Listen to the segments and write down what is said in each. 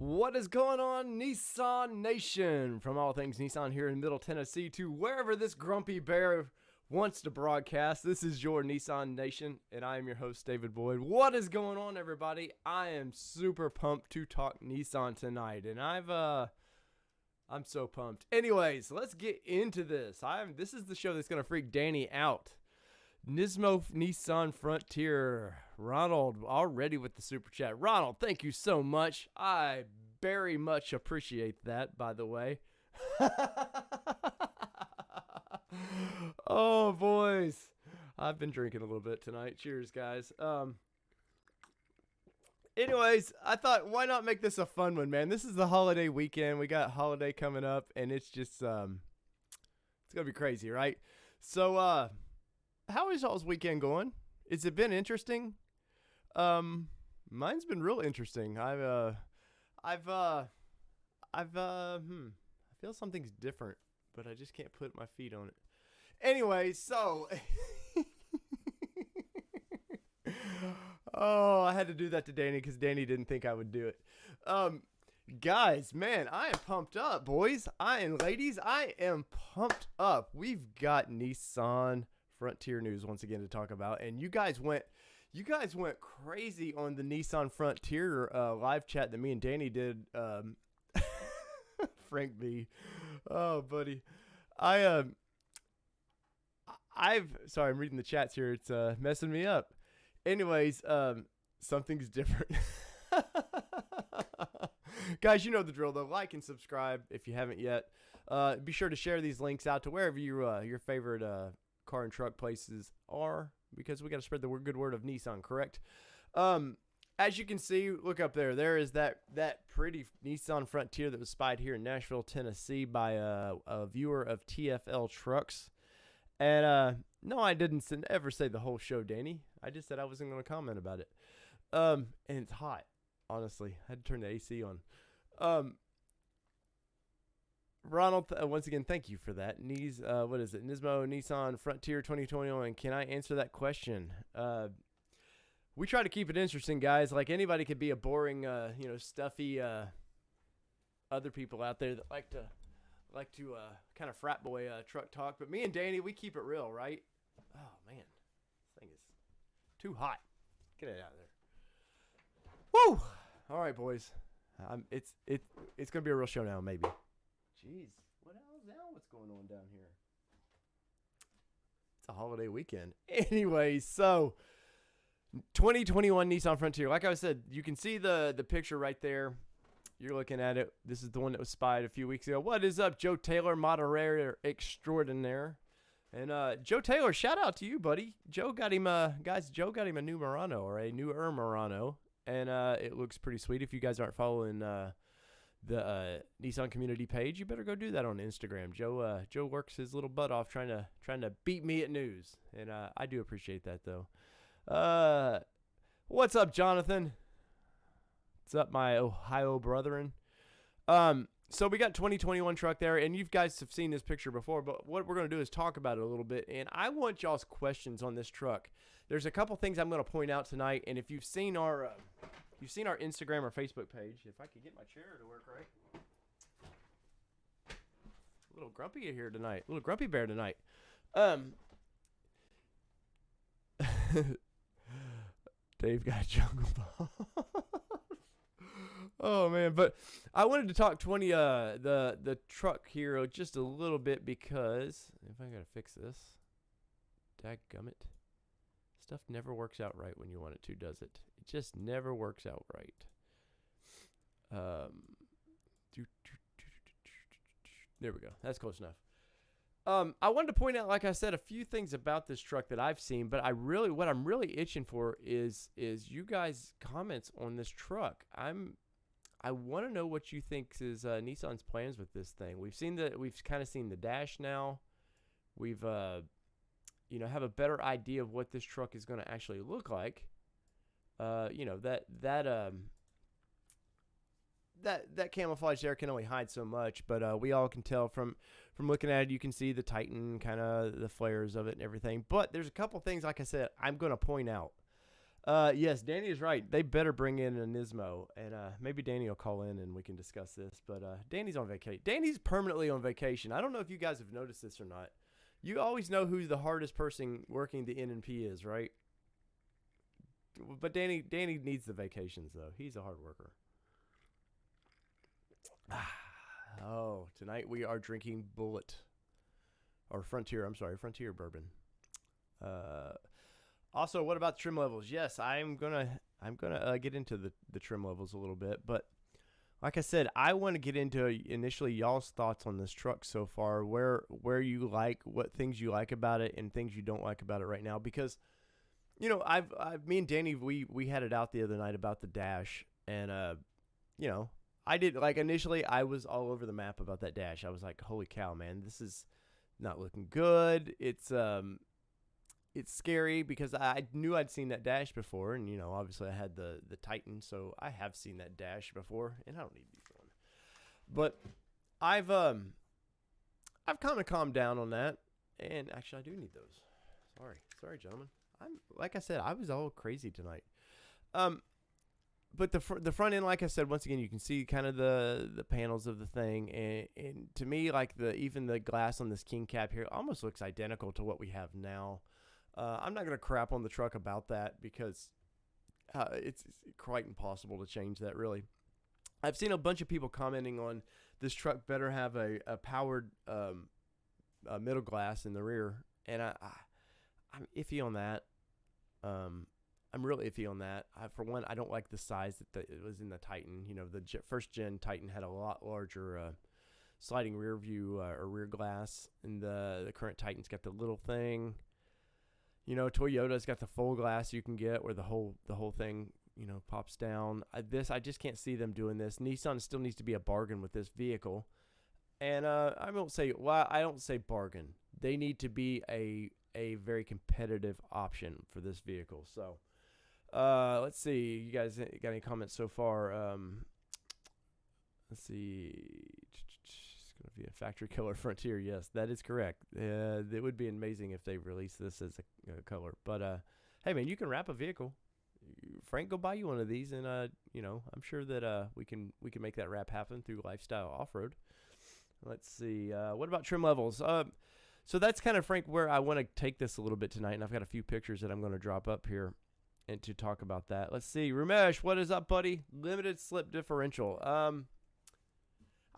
What is going on, Nissan Nation? From all things Nissan here in Middle Tennessee to wherever this grumpy bear wants to broadcast, this is your Nissan Nation, and I am your host, David Boyd. What is going on, everybody? I am super pumped to talk Nissan tonight, and I'm so pumped. Anyways, let's get into this. This is the show that's going to freak Danny out. Nissan Frontier. Ronald already with the super chat. Ronald, thank you so much. I very much appreciate that, by the way. Oh, boys. I've been drinking a little bit tonight. Cheers, guys. Anyways, I thought, why not make this a fun one, man? This is the holiday weekend. We got holiday coming up, and it's just, it's going to be crazy, right? So, how is y'all's weekend going? Has it been interesting? Mine's been real interesting. I feel something's different, but I just can't put my feet on it. Anyway, so oh, I had to do that to Danny because Danny didn't think I would do it. Guys, man, I am pumped up, boys. Ladies, I am pumped up. We've got Nissan Frontier news once again to talk about, and you guys went crazy on the Nissan Frontier live chat that me and Danny did. Frank B, oh buddy, I'm reading the chats here. It's messing me up. Anyways, something's different. Guys, you know the drill though. Like and subscribe if you haven't yet. Be sure to share these links out to wherever your favorite car and truck places are, because we got to spread the good word of Nissan, correct? As you can see, look up there. There is that pretty Nissan Frontier that was spied here in Nashville, Tennessee by a viewer of TFL Trucks. And no, I didn't ever say the whole show, Danny. I just said I wasn't going to comment about it. And it's hot, honestly. I had to turn the AC on. Ronald, once again, thank you for that. What is it? Nissan Frontier 2021. Can I answer that question? We try to keep it interesting, guys. Like, anybody could be a boring, stuffy other people out there that like to kind of frat boy truck talk. But me and Danny, we keep it real, right? Oh man, this thing is too hot. Get it out of there. Woo! All right, boys. It's gonna be a real show now, maybe. Jeez, what's going on down here? It's a holiday weekend. Anyway, so 2021 Nissan Frontier. Like I said, you can see the picture right there. You're looking at it. This is the one that was spied a few weeks ago. What is up, Joe Taylor, moderator extraordinaire? And Joe Taylor, shout out to you, buddy. Joe got him a new Murano, or a newer Murano, and it looks pretty sweet. If you guys aren't following the Nissan community page, you better go do that on Instagram. Joe works his little butt off trying to beat me at news, and I do appreciate that though. What's up, Jonathan? What's up, my Ohio brethren? So we got 2021 truck there, and you guys have seen this picture before, but what we're going to do is talk about it a little bit, and I want y'all's questions on this truck. There's a couple things I'm going to point out tonight, and if you've seen our Instagram or Facebook page, if I could get my chair to work right. A little grumpy here tonight, a little grumpy bear tonight. Dave got jungle balls. Oh man, but I wanted to talk the truck here just a little bit, because if I gotta fix this, dadgummit, stuff never works out right when you want it to, does it? It just never works out right. There we go. That's close enough. I wanted to point out, like I said, a few things about this truck that I've seen, but what I'm really itching for is you guys' comments on this truck. I want to know what you think is Nissan's plans with this thing. We've kind of seen the dash now. We've have a better idea of what this truck is going to actually look like, that camouflage there can only hide so much, but we all can tell from looking at it. You can see the Titan, kind of the flares of it and everything. But there's a couple things, like I said, I'm going to point out. Yes, Danny is right. They better bring in a Nismo, and maybe Danny will call in and we can discuss this. But Danny's on vacation. Danny's permanently on vacation. I don't know if you guys have noticed this or not. You always know who the hardest person working the N&P is, right? But Danny needs the vacations, though. He's a hard worker. Oh, tonight we are drinking Frontier bourbon. Also, what about trim levels? Yes, I'm gonna get into the trim levels a little bit, but like I said, I want to get into initially y'all's thoughts on this truck so far, where you like, what things you like about it and things you don't like about it right now, because me and Danny, we had it out the other night about the dash, and I did, like, initially I was all over the map about that dash. I was like, holy cow, man, this is not looking good. It's scary because I knew I'd seen that dash before, and obviously I had the Titan, so I have seen that dash before, and I don't need these one. But I've kind of calmed down on that, and actually I do need those. Sorry, gentlemen. Like I said, I was all crazy tonight. But the front end, like I said, once again, you can see kind of the panels of the thing, and to me, like even the glass on this king cap here almost looks identical to what we have now. I'm not going to crap on the truck about that because it's quite impossible to change that, really. I've seen a bunch of people commenting on this truck better have a powered middle glass in the rear, and I'm iffy on that. I'm really iffy on that. For one, I don't like the size that it was in the Titan. The first gen Titan had a lot larger sliding rear view or rear glass, and the current Titan's got the little thing. Toyota's got the full glass you can get where the whole thing pops down. I just can't see them doing this. Nissan still needs to be a bargain with this vehicle, and I don't say bargain. They need to be a very competitive option for this vehicle. So. Let's see. You guys got any comments so far? Let's see. It's going to be a factory color Frontier. Yes, that is correct. It would be amazing if they released this as a color. But hey, man, you can wrap a vehicle. Frank, go buy you one of these, and I'm sure that we can make that wrap happen through Lifestyle Off-Road. Let's see. What about trim levels? So that's kind of, Frank, where I want to take this a little bit tonight, and I've got a few pictures that I'm going to drop up here. And to talk about that, let's see. Ramesh, what is up, buddy? Limited slip differential. I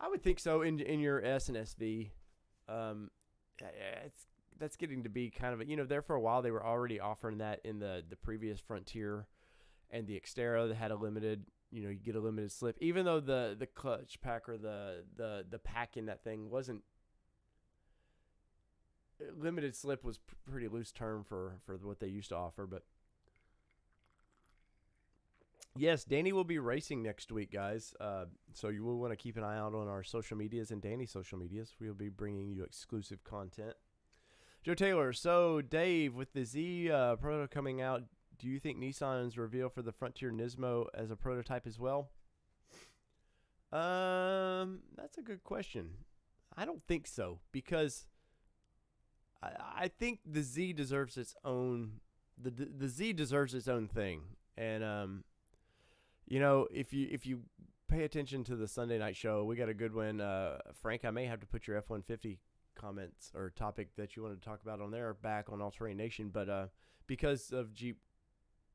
would think so in your S and SV. That's getting to be kind of there for a while. They were already offering that in the previous Frontier and the Xterra that had a limited. You get a limited slip, even though the clutch pack or the pack in that thing wasn't. Limited slip was pretty loose term for what they used to offer, but. Yes, Danny will be racing next week, guys. So you will want to keep an eye out on our social medias and Danny's social medias. We'll be bringing you exclusive content. Joe Taylor, so Dave, with the Z proto coming out, do you think Nissan's reveal for the Frontier Nismo as a prototype as well? That's a good question. I don't think so, because I think the Z deserves its own. The Z deserves its own thing, and if you pay attention to the Sunday night show, we got a good one. Frank, I may have to put your F-150 comments or topic that you wanted to talk about on there back on All Terrain Nation, but because of Jeep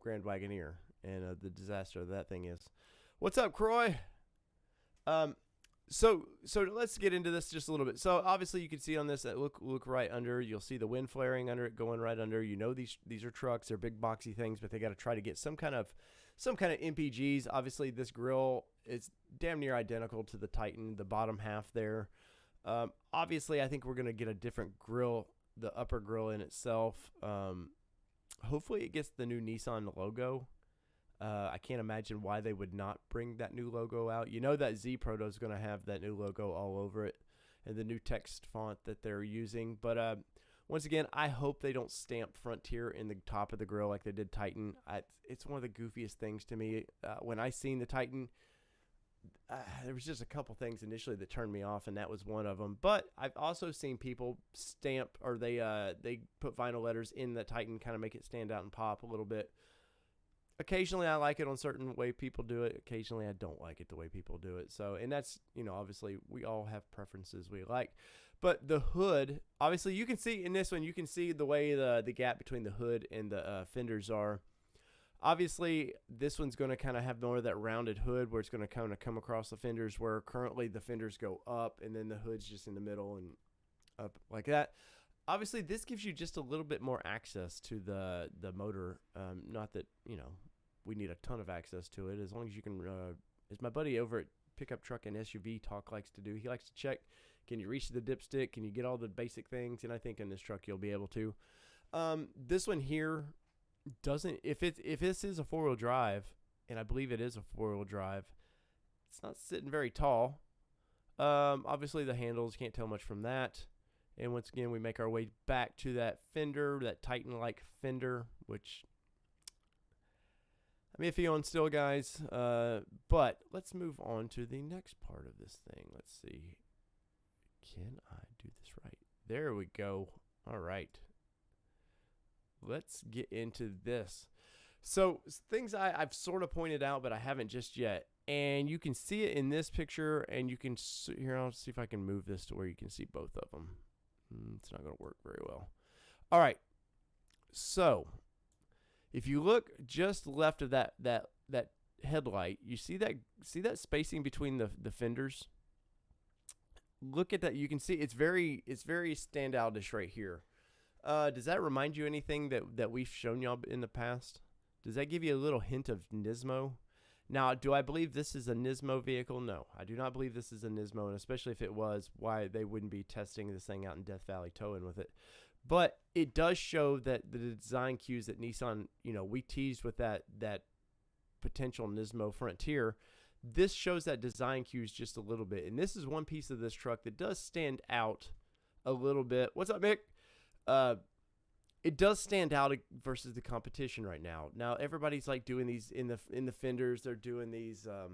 Grand Wagoneer and the disaster that thing is. What's up, Croy? So let's get into this just a little bit. So obviously you can see on this that look right under. You'll see the wind flaring under it, going right under. These are trucks. They're big boxy things, but they got to try to get some kind of MPGs. Obviously this grill is damn near identical to the Titan, the bottom half there. Obviously I think we're going to get a different grill, the upper grill in itself. Hopefully it gets the new Nissan logo. I can't imagine why they would not bring that new logo out. That Z Proto is going to have that new logo all over it and the new text font that they're using. But Once again, I hope they don't stamp Frontier in the top of the grill like they did Titan. It's one of the goofiest things to me. When I seen the Titan, there was just a couple things initially that turned me off, and that was one of them. But I've also seen people stamp, or they put vinyl letters in the Titan, kind of make it stand out and pop a little bit. Occasionally I like it on certain way people do it. Occasionally I don't like it the way people do it. So, and that's, obviously we all have preferences we like. But the hood, obviously you can see in this one, you can see the way the gap between the hood and the fenders are. Obviously, this one's going to kind of have more of that rounded hood where it's going to kind of come across the fenders, where currently the fenders go up and then the hood's just in the middle and up like that. Obviously, this gives you just a little bit more access to the motor. Not that, we need a ton of access to it, as long as you can, as my buddy over at Pickup Truck and SUV Talk likes to do. He likes to check, can you reach the dipstick? Can you get all the basic things? And I think in this truck you'll be able to. This one here doesn't, if this is a four-wheel drive, and I believe it is a four-wheel drive, it's not sitting very tall. Obviously the handles, can't tell much from that. And once again, we make our way back to that fender, that Titan-like fender, which I'm iffy on still, guys. But let's move on to the next part of this thing. Let's see. Can I do this right? There we go. All right. Let's get into this. So things I've sort of pointed out, but I haven't just yet. And you can see it in this picture, and you can, here, I'll see if I can move this to where you can see both of them. It's not going to work very well. All right. So if you look just left of that headlight, you see that spacing between the fenders. Look at that. You can see it's very standoutish right here. Does that remind you anything that we've shown y'all in the past? Does that give you a little hint of Nismo? Now, do I believe this is a Nismo vehicle? No, I do not believe this is a Nismo, and especially if it was, why they wouldn't be testing this thing out in Death Valley towing with it. But it does show that the design cues that Nissan, we teased with that potential Nismo Frontier. This shows that design cues just a little bit, and this is one piece of this truck that does stand out a little bit. What's up, Mick? It does stand out versus the competition right now. Now everybody's like doing these in the fenders. They're doing these. I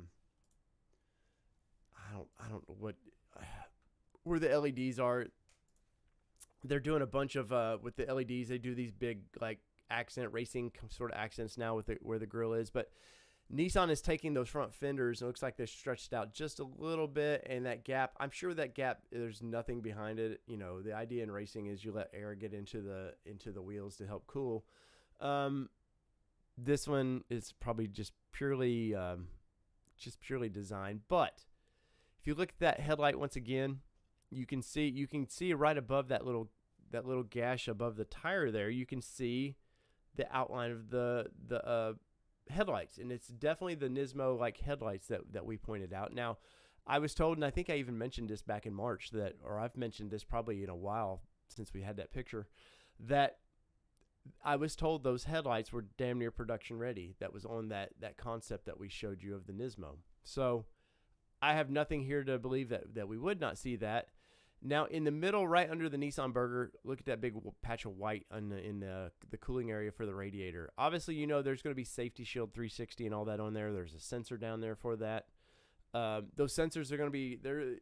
don't know what where the LEDs are. They're doing a bunch of with the LEDs. They do these big like accent racing sort of accents now with where the grill is. But Nissan is taking those front fenders. It looks like they're stretched out just a little bit, and that gap, I'm sure that gap, there's nothing behind it. The idea in racing is you let air get into the wheels to help cool. This one is probably just purely designed. But if you look at that headlight once again, you can see right above that little gash above the tire there. You can see the outline of the headlights, and it's definitely the Nismo like headlights that we pointed out. Now, I was told, and I think I even mentioned this back in March, or I've mentioned this probably in a while since we had that picture, that I was told those headlights were damn near production ready. That was on that concept that we showed you of the Nismo. So I have nothing here to believe that we would not see that. Now, in the middle, right under the Nissan burger, look at that big patch of white in the cooling area for the radiator. Obviously, there's going to be Safety Shield 360 and all that on there. There's a sensor down there for that. Those sensors are going to be, they're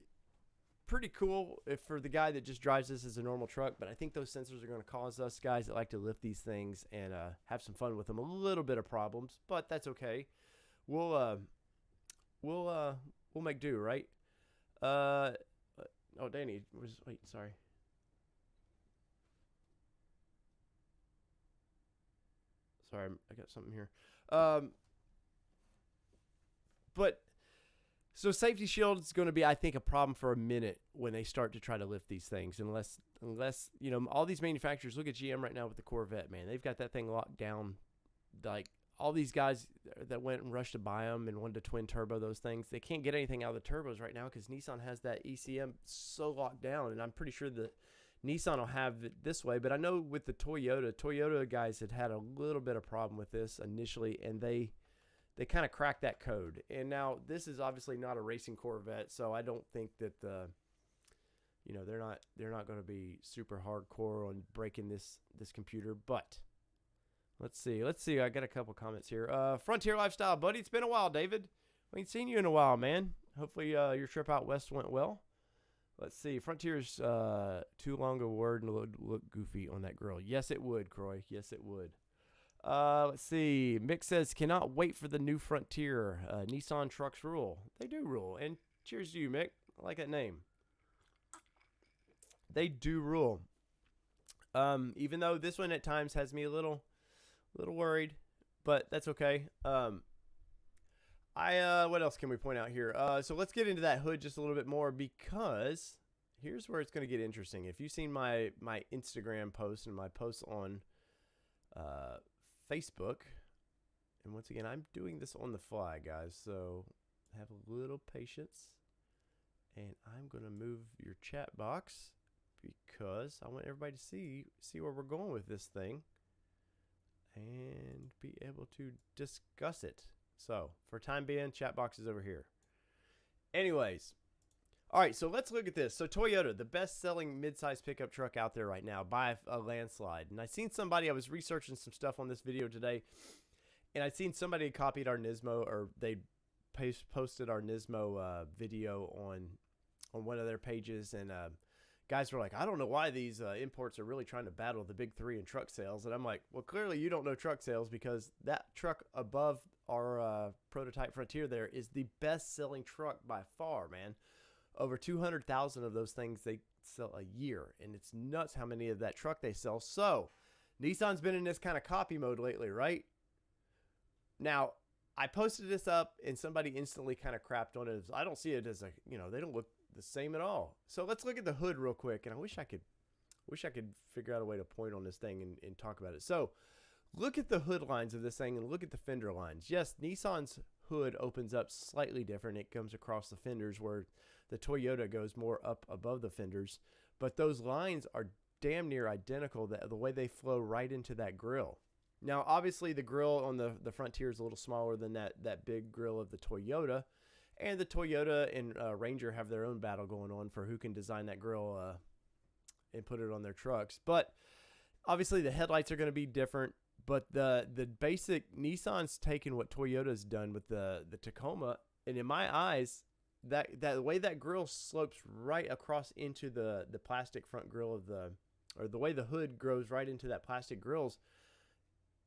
pretty cool for the guy that just drives this as a normal truck, but I think those sensors are going to cause us guys that like to lift these things and have some fun with them a little bit of problems, but that's okay. We'll make do, right? Oh, Danny, wait, sorry. Sorry, I got something here. But so Safety Shield is going to be, I think, a problem for a minute when they start to try to lift these things, unless all these manufacturers, look at GM right now with the Corvette, man. They've got that thing locked down. Like all these guys that went and rushed to buy them and wanted to twin turbo those things, they can't get anything out of the turbos right now because Nissan has that ECM so locked down, and I'm pretty sure that Nissan will have it this way. But I know with the Toyota guys had a little bit of problem with this initially, and they kind of cracked that code. And now this is obviously not a racing Corvette, so I don't think that you know, they're not going to be super hardcore on breaking this computer. But let's see. I got a couple comments here. Frontier Lifestyle, buddy. It's been a while, David. We ain't seen you in a while, man. Hopefully your trip out west went well. Let's see. Frontier's too long a word and look goofy on that grill. Yes, it would, Croy. Yes, it would. Let's see. Mick says, cannot wait for the new Frontier. Nissan trucks rule. They do rule. And cheers to you, Mick. I like that name. They do rule. Even though this one at times has me a little worried, but that's okay. What else can we point out here? So let's get into that hood just a little bit more, because here's where it's going to get interesting. If you've seen my Instagram post and my posts on Facebook, and once again, I'm doing this on the fly, guys, so have a little patience. And I'm going to move your chat box because I want everybody to see where we're going with this thing and be able to discuss it. So, for time being, chat box is over here. Anyways, all right, so let's look at this. So, Toyota, the best-selling midsize pickup truck out there right now by a landslide. And I seen somebody, I was researching some stuff on this video today, and I seen somebody copied our Nismo, or they posted our Nismo video on one of their pages, and guys were like, I don't know why these imports are really trying to battle the big three in truck sales. And I'm like, well, clearly you don't know truck sales, because that truck above our prototype Frontier there is the best-selling truck by far, man. Over 200,000 of those things they sell a year, and it's nuts how many of that truck they sell. So Nissan's been in this kind of copy mode lately, right? Now, I posted this up, and somebody instantly kind of crapped on it. I don't see it as a, you know, they don't look the same at all. So let's look at the hood real quick, and I wish I could figure out a way to point on this thing and talk about it. So look at the hood lines of this thing and look at the fender lines. Yes, Nissan's hood opens up slightly different. It comes across the fenders, where the Toyota goes more up above the fenders, but those lines are damn near identical, the way they flow right into that grill. Now, obviously, the grill on the Frontier is a little smaller than that big grill of the Toyota. And the Toyota and Ranger have their own battle going on for who can design that grill and put it on their trucks. But obviously the headlights are going to be different. But the basic, Nissan's taken what Toyota's done with the Tacoma. And in my eyes, that way that grill slopes right across into the plastic front grill or the way the hood grows right into that plastic grills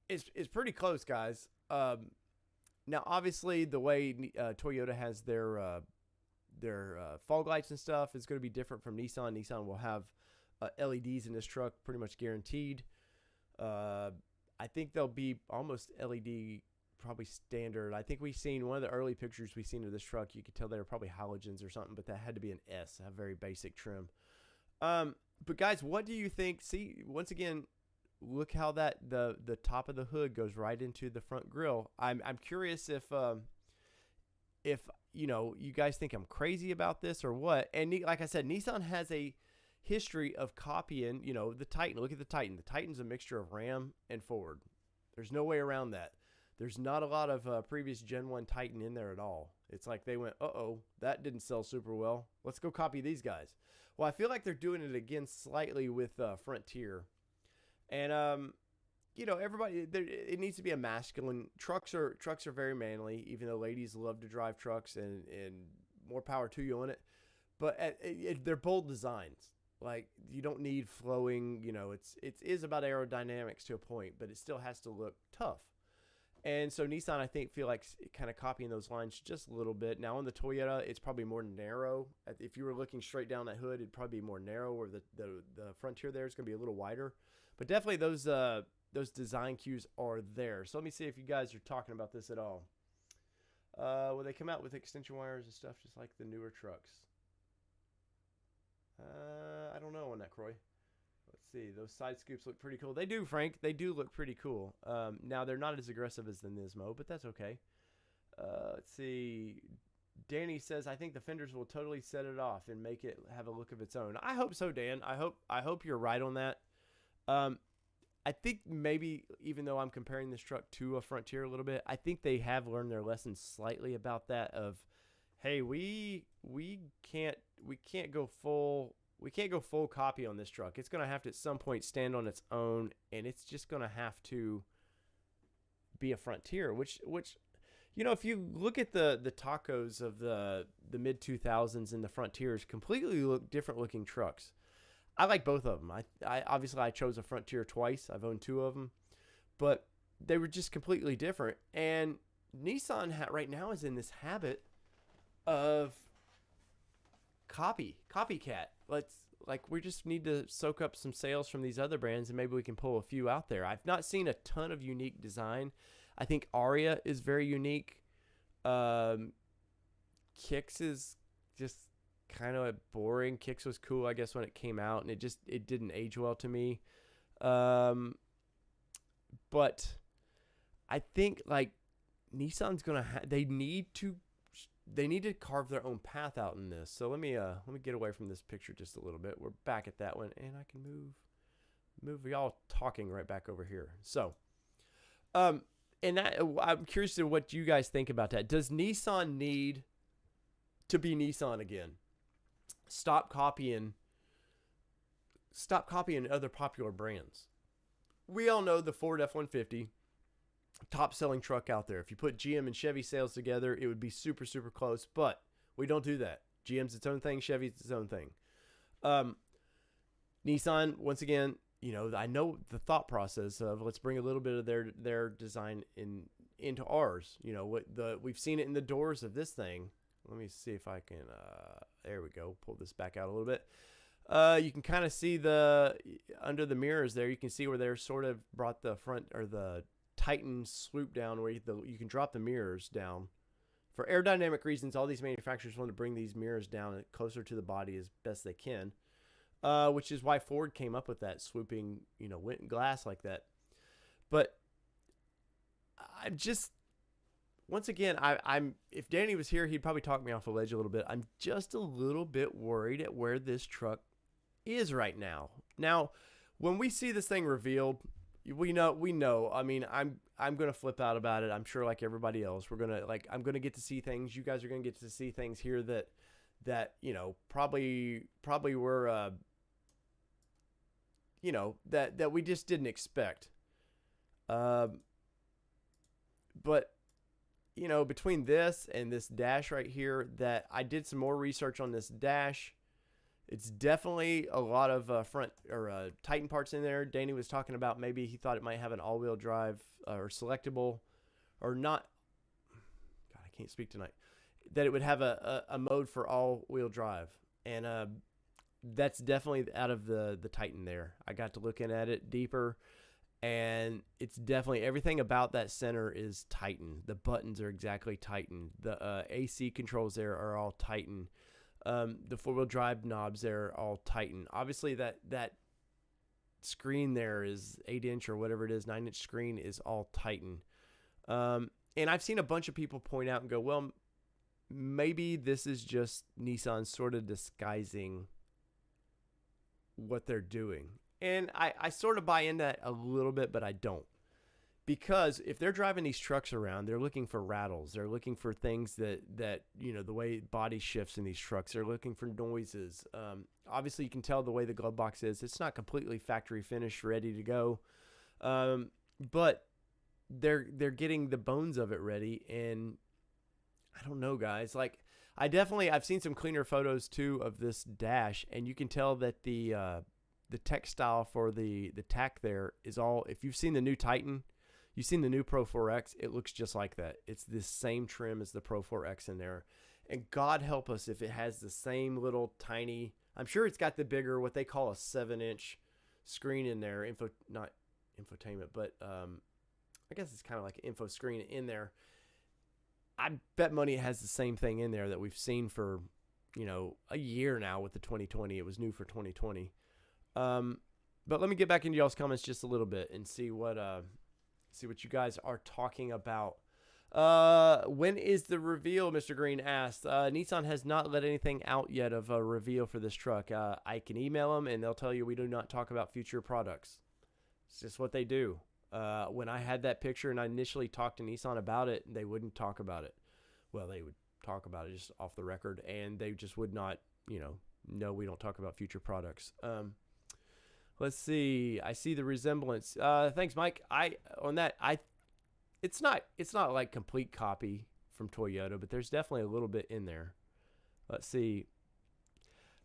is pretty close, guys. Now, obviously, the way Toyota has their fog lights and stuff is going to be different from Nissan. Nissan will have LEDs in this truck, pretty much guaranteed. I think they'll be almost LED, probably standard. I think we've seen one of the early pictures we've seen of this truck. You could tell they were probably halogens or something, but that had to be an S, a very basic trim. But guys, what do you think? See, once again, look how that the top of the hood goes right into the front grille. I'm curious if you know, you guys think I'm crazy about this or what. And like I said, Nissan has a history of copying, you know, the Titan. Look at the Titan. The Titan's a mixture of Ram and Ford. There's no way around that. There's not a lot of previous Gen 1 Titan in there at all. It's like they went, uh-oh, that didn't sell super well. Let's go copy these guys. Well, I feel like they're doing it again slightly with Frontier. And, you know, everybody, it needs to be a masculine. Trucks are very manly, even though ladies love to drive trucks, and more power to you on it. But they're bold designs. Like, you don't need flowing, you know, it is about aerodynamics to a point, but it still has to look tough. And so Nissan, I think, feel like kind of copying those lines just a little bit. Now on the Toyota, it's probably more narrow. If you were looking straight down that hood, it'd probably be more narrow, where the Frontier there is going to be a little wider. But definitely those design cues are there. So let me see if you guys are talking about this at all. Will they come out with extension wires and stuff just like the newer trucks? I don't know on that, Croy. Let's see. Those side scoops look pretty cool. They do, Frank. They do look pretty cool. Now, they're not as aggressive as the Nismo, but that's okay. Let's see. Danny says, I think the fenders will totally set it off and make it have a look of its own. I hope so, Dan. I hope you're right on that. I think maybe, even though I'm comparing this truck to a Frontier a little bit, I think they have learned their lesson slightly about that of, hey, we can't go full we can't go full copy on this truck. It's going to have to at some point stand on its own, and it's just going to have to be a Frontier, which if you look at the Tacos of the mid 2000s and the Frontiers, completely different looking trucks. I like both of them. I obviously I chose a Frontier twice. I've owned two of them, but they were just completely different. And Nissan right now is in this habit of copycat. We just need to soak up some sales from these other brands, and maybe we can pull a few out there. I've not seen a ton of unique design. I think Aria is very unique. Kicks is just kind of boring. Kicks was cool, I guess, when it came out, and it didn't age well to me. But I think Nissan's gonna they need to carve their own path out in this. So let me get away from this picture just a little bit. We're back at that one, and I can move y'all talking right back over here. So, and I'm curious to what you guys think about that. Does Nissan need to be Nissan again? Stop copying other popular brands. We all know the Ford F-150, top selling truck out there. If you put GM and Chevy sales together, it would be super, super close, but we don't do that. GM's its own thing. Chevy's its own thing. Nissan, once again, I know the thought process of let's bring a little bit of their design into ours. We've seen it in the doors of this thing. Let me see if I can, there we go. Pull this back out a little bit. You can kind of see under the mirrors there, you can see where they're sort of brought the front or the Titan swoop down where you can drop the mirrors down. For aerodynamic reasons, all these manufacturers want to bring these mirrors down closer to the body as best they can, which is why Ford came up with that swooping, glass like that. But I'm just, once again, I'm if Danny was here, he'd probably talk me off a ledge a little bit. I'm just a little bit worried at where this truck is right now. Now, when we see this thing revealed, we know. I mean, I'm gonna flip out about it. I'm sure, like everybody else, I'm gonna get to see things. You guys are gonna get to see things here that probably were that we just didn't expect. But between this and this dash right here, that I did some more research on this dash. It's definitely a lot of front or Titan parts in there. Danny was talking about maybe he thought it might have an all-wheel drive or selectable or not. God, I can't speak tonight. That it would have a mode for all-wheel drive. And that's definitely out of the Titan there. I got to looking at it deeper, and it's definitely everything about that center is Titan. The buttons are exactly Titan. The AC controls there are all Titan. The four-wheel drive knobs there are all Titan. Obviously, that screen there is 8-inch or whatever it is, 9-inch screen is all Titan. And I've seen a bunch of people point out and go, well, maybe this is just Nissan sort of disguising what they're doing. And I sort of buy into that a little bit, but I don't. Because if they're driving these trucks around, they're looking for rattles. They're looking for things that the way body shifts in these trucks. They're looking for noises. Obviously, you can tell the way the glove box is. It's not completely factory finished, ready to go. But they're getting the bones of it ready. And I don't know, guys. I've seen some cleaner photos, too, of this dash. And you can tell that the textile for the tack there is all, if you've seen the new Titan, you've seen the new Pro 4X, it looks just like that. It's the same trim as the Pro 4X in there. And God help us if it has the same little tiny, I'm sure it's got the bigger, what they call a 7-inch screen in there. Not infotainment, but I guess it's kind of like an info screen in there. I bet money it has the same thing in there that we've seen for, a year now with the 2020. It was new for 2020. But let me get back into y'all's comments just a little bit and see what you guys are talking about. When is the reveal? Mr. Green asked. Nissan has not let anything out yet of a reveal for this truck. I can email them and they'll tell you we do not talk about future products. It's just what they do. When I had that picture and I initially talked to Nissan about it, they wouldn't talk about it. Well, they would talk about it just off the record, and they just would not, No, we don't talk about future products. Let's see. I see the resemblance. Thanks, Mike. It's not like complete copy from Toyota, but there's definitely a little bit in there. Let's see.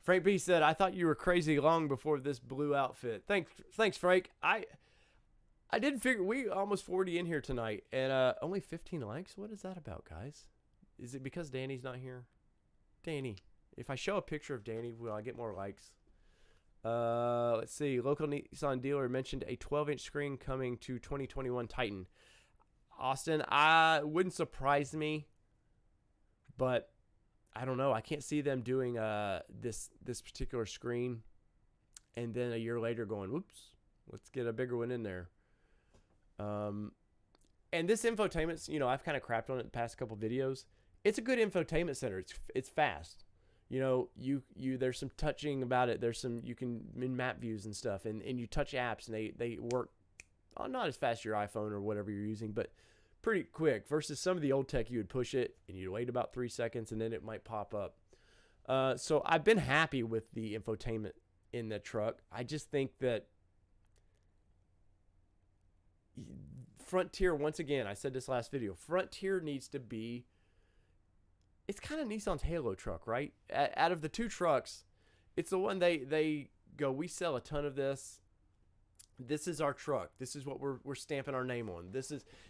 Frank B said, "I thought you were crazy long before this blue outfit." Thanks, Frank. I didn't figure we almost 40 in here tonight, and only 15 likes. What is that about, guys? Is it because Danny's not here? Danny, if I show a picture of Danny, will I get more likes? Let's see. Local Nissan dealer mentioned a 12-inch screen coming to 2021 Titan. Austin, wouldn't surprise me, but I don't know. I can't see them doing this particular screen, and then a year later going, "Whoops, let's get a bigger one in there." And this infotainment, I've kind of crapped on it the past couple videos. It's a good infotainment center. It's fast. There's some touching about it. There's some, you can in map views and stuff, and you touch apps and they work not as fast as your iPhone or whatever you're using, but pretty quick versus some of the old tech. You would push it and you'd wait about 3 seconds and then it might pop up. So I've been happy with the infotainment in the truck. I just think that Frontier, once again, I said this last video, Frontier needs to be, it's kind of Nissan's Halo truck, right? Out of the two trucks, it's the one they go, we sell a ton of this. This is our truck. This is what we're stamping our name on.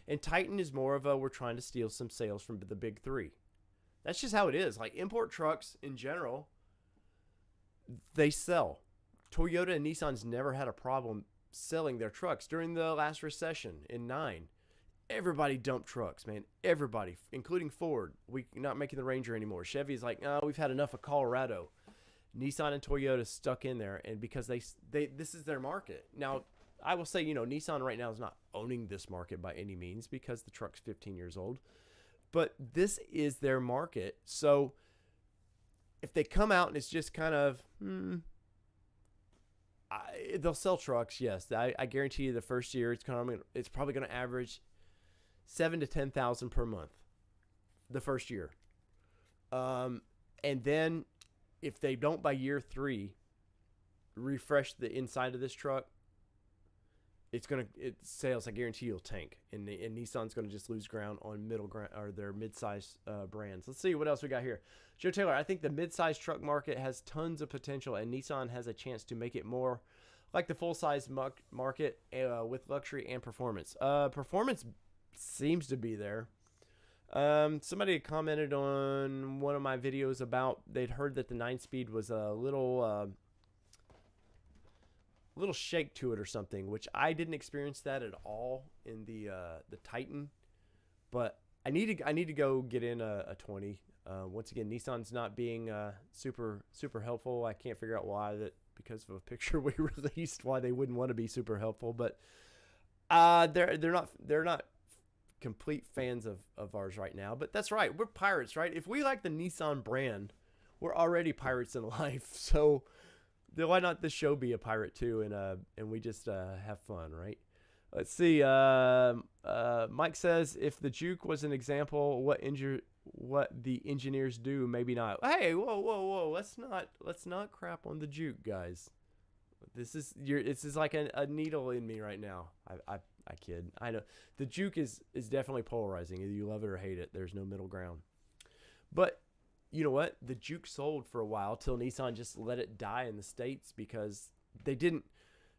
And Titan is more of a, we're trying to steal some sales from the big three. That's just how it is. Like import trucks in general, they sell. Toyota and Nissan's never had a problem selling their trucks. During the last recession in 2009, everybody dumped trucks, man. Everybody, including Ford. We're not making the Ranger anymore. Chevy's like, no, we've had enough of Colorado. Nissan and Toyota stuck in there, and because they this is their market. Now, I will say, Nissan right now is not owning this market by any means because the truck's 15 years old. But this is their market. So if they come out and it's just kind of, they'll sell trucks, yes. I guarantee you the first year it's probably going to average 7,000 to 10,000 per month the first year. And then if they don't by year 3 refresh the inside of this truck, sales, I guarantee you'll tank, and Nissan's going to just lose ground on middle ground or their mid-size brands. Let's see what else we got here. Joe Taylor, I think the mid-size truck market has tons of potential, and Nissan has a chance to make it more like the full-size market with luxury and performance. Performance seems to be there. Somebody commented on one of my videos about they'd heard that the 9-speed was a little shake to it or something, which I didn't experience that at all in the Titan, but I need to go get in a 20. Once again, Nissan's not being super helpful. I can't figure out why, that because of a picture we released, why they wouldn't want to be super helpful, but they're not complete fans of ours right now. But that's right, we're pirates, right? If we like the Nissan brand, we're already pirates in life. So then why not this show be a pirate too, and we just have fun, right? Let's see. Mike says, if the Juke was an example, what the engineers do, maybe not. Hey, whoa! Let's not crap on the Juke, guys. This is like a needle in me right now. I kid. I know the Juke is definitely polarizing. Either you love it or hate it. There's no middle ground. But you know what? The Juke sold for a while till Nissan just let it die in the States because they didn't.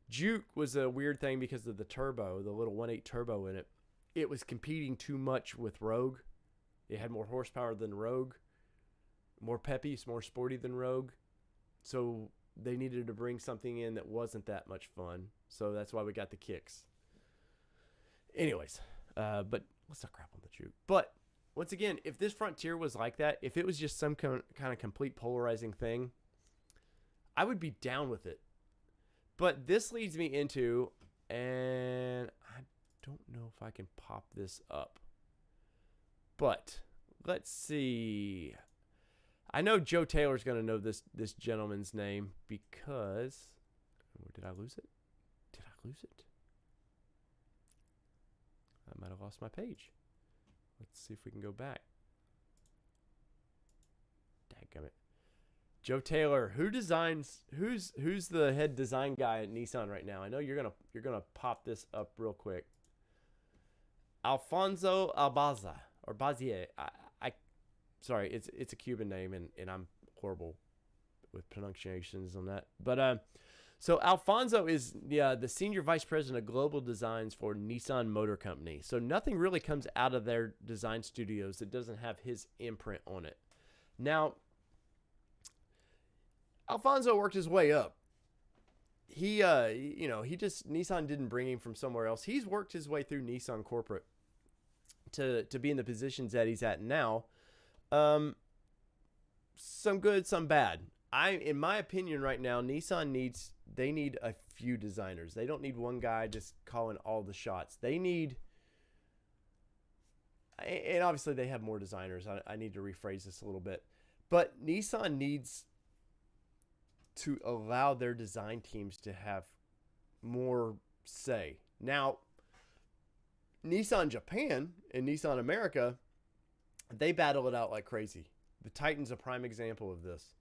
Juke was a weird thing because of the turbo, the little 1.8 turbo in it. It was competing too much with Rogue. It had more horsepower than Rogue, more peppy, more sporty than Rogue. So they needed to bring something in that wasn't that much fun. So that's why we got the kicks. Anyways, but let's not crap on the Juke. But once again, if this Frontier was like that, if it was just some kind of complete polarizing thing, I would be down with it. But this leads me into, and I don't know if I can pop this up. But let's see. I know Joe Taylor's going to know this gentleman's name because, did I lose it? I might have lost my page. Let's see if we can go back. Dadgummit. Joe Taylor, who's the head design guy at Nissan right now? I know you're gonna pop this up real quick. Alfonso Albaza or Bazier. I sorry, it's a Cuban name and I'm horrible with pronunciations on that. But so Alfonso is the senior vice president of global designs for Nissan Motor Company. So nothing really comes out of their design studios that doesn't have his imprint on it. Now, Alfonso worked his way up. Nissan didn't bring him from somewhere else. He's worked his way through Nissan corporate to be in the positions that he's at now. Some good, some bad. In my opinion right now, Nissan need a few designers. They don't need one guy just calling all the shots. They need, and obviously they have more designers. I need to rephrase this a little bit, but Nissan needs to allow their design teams to have more say. Now, Nissan Japan and Nissan America, they battle it out like crazy. The Titan's a prime example of this.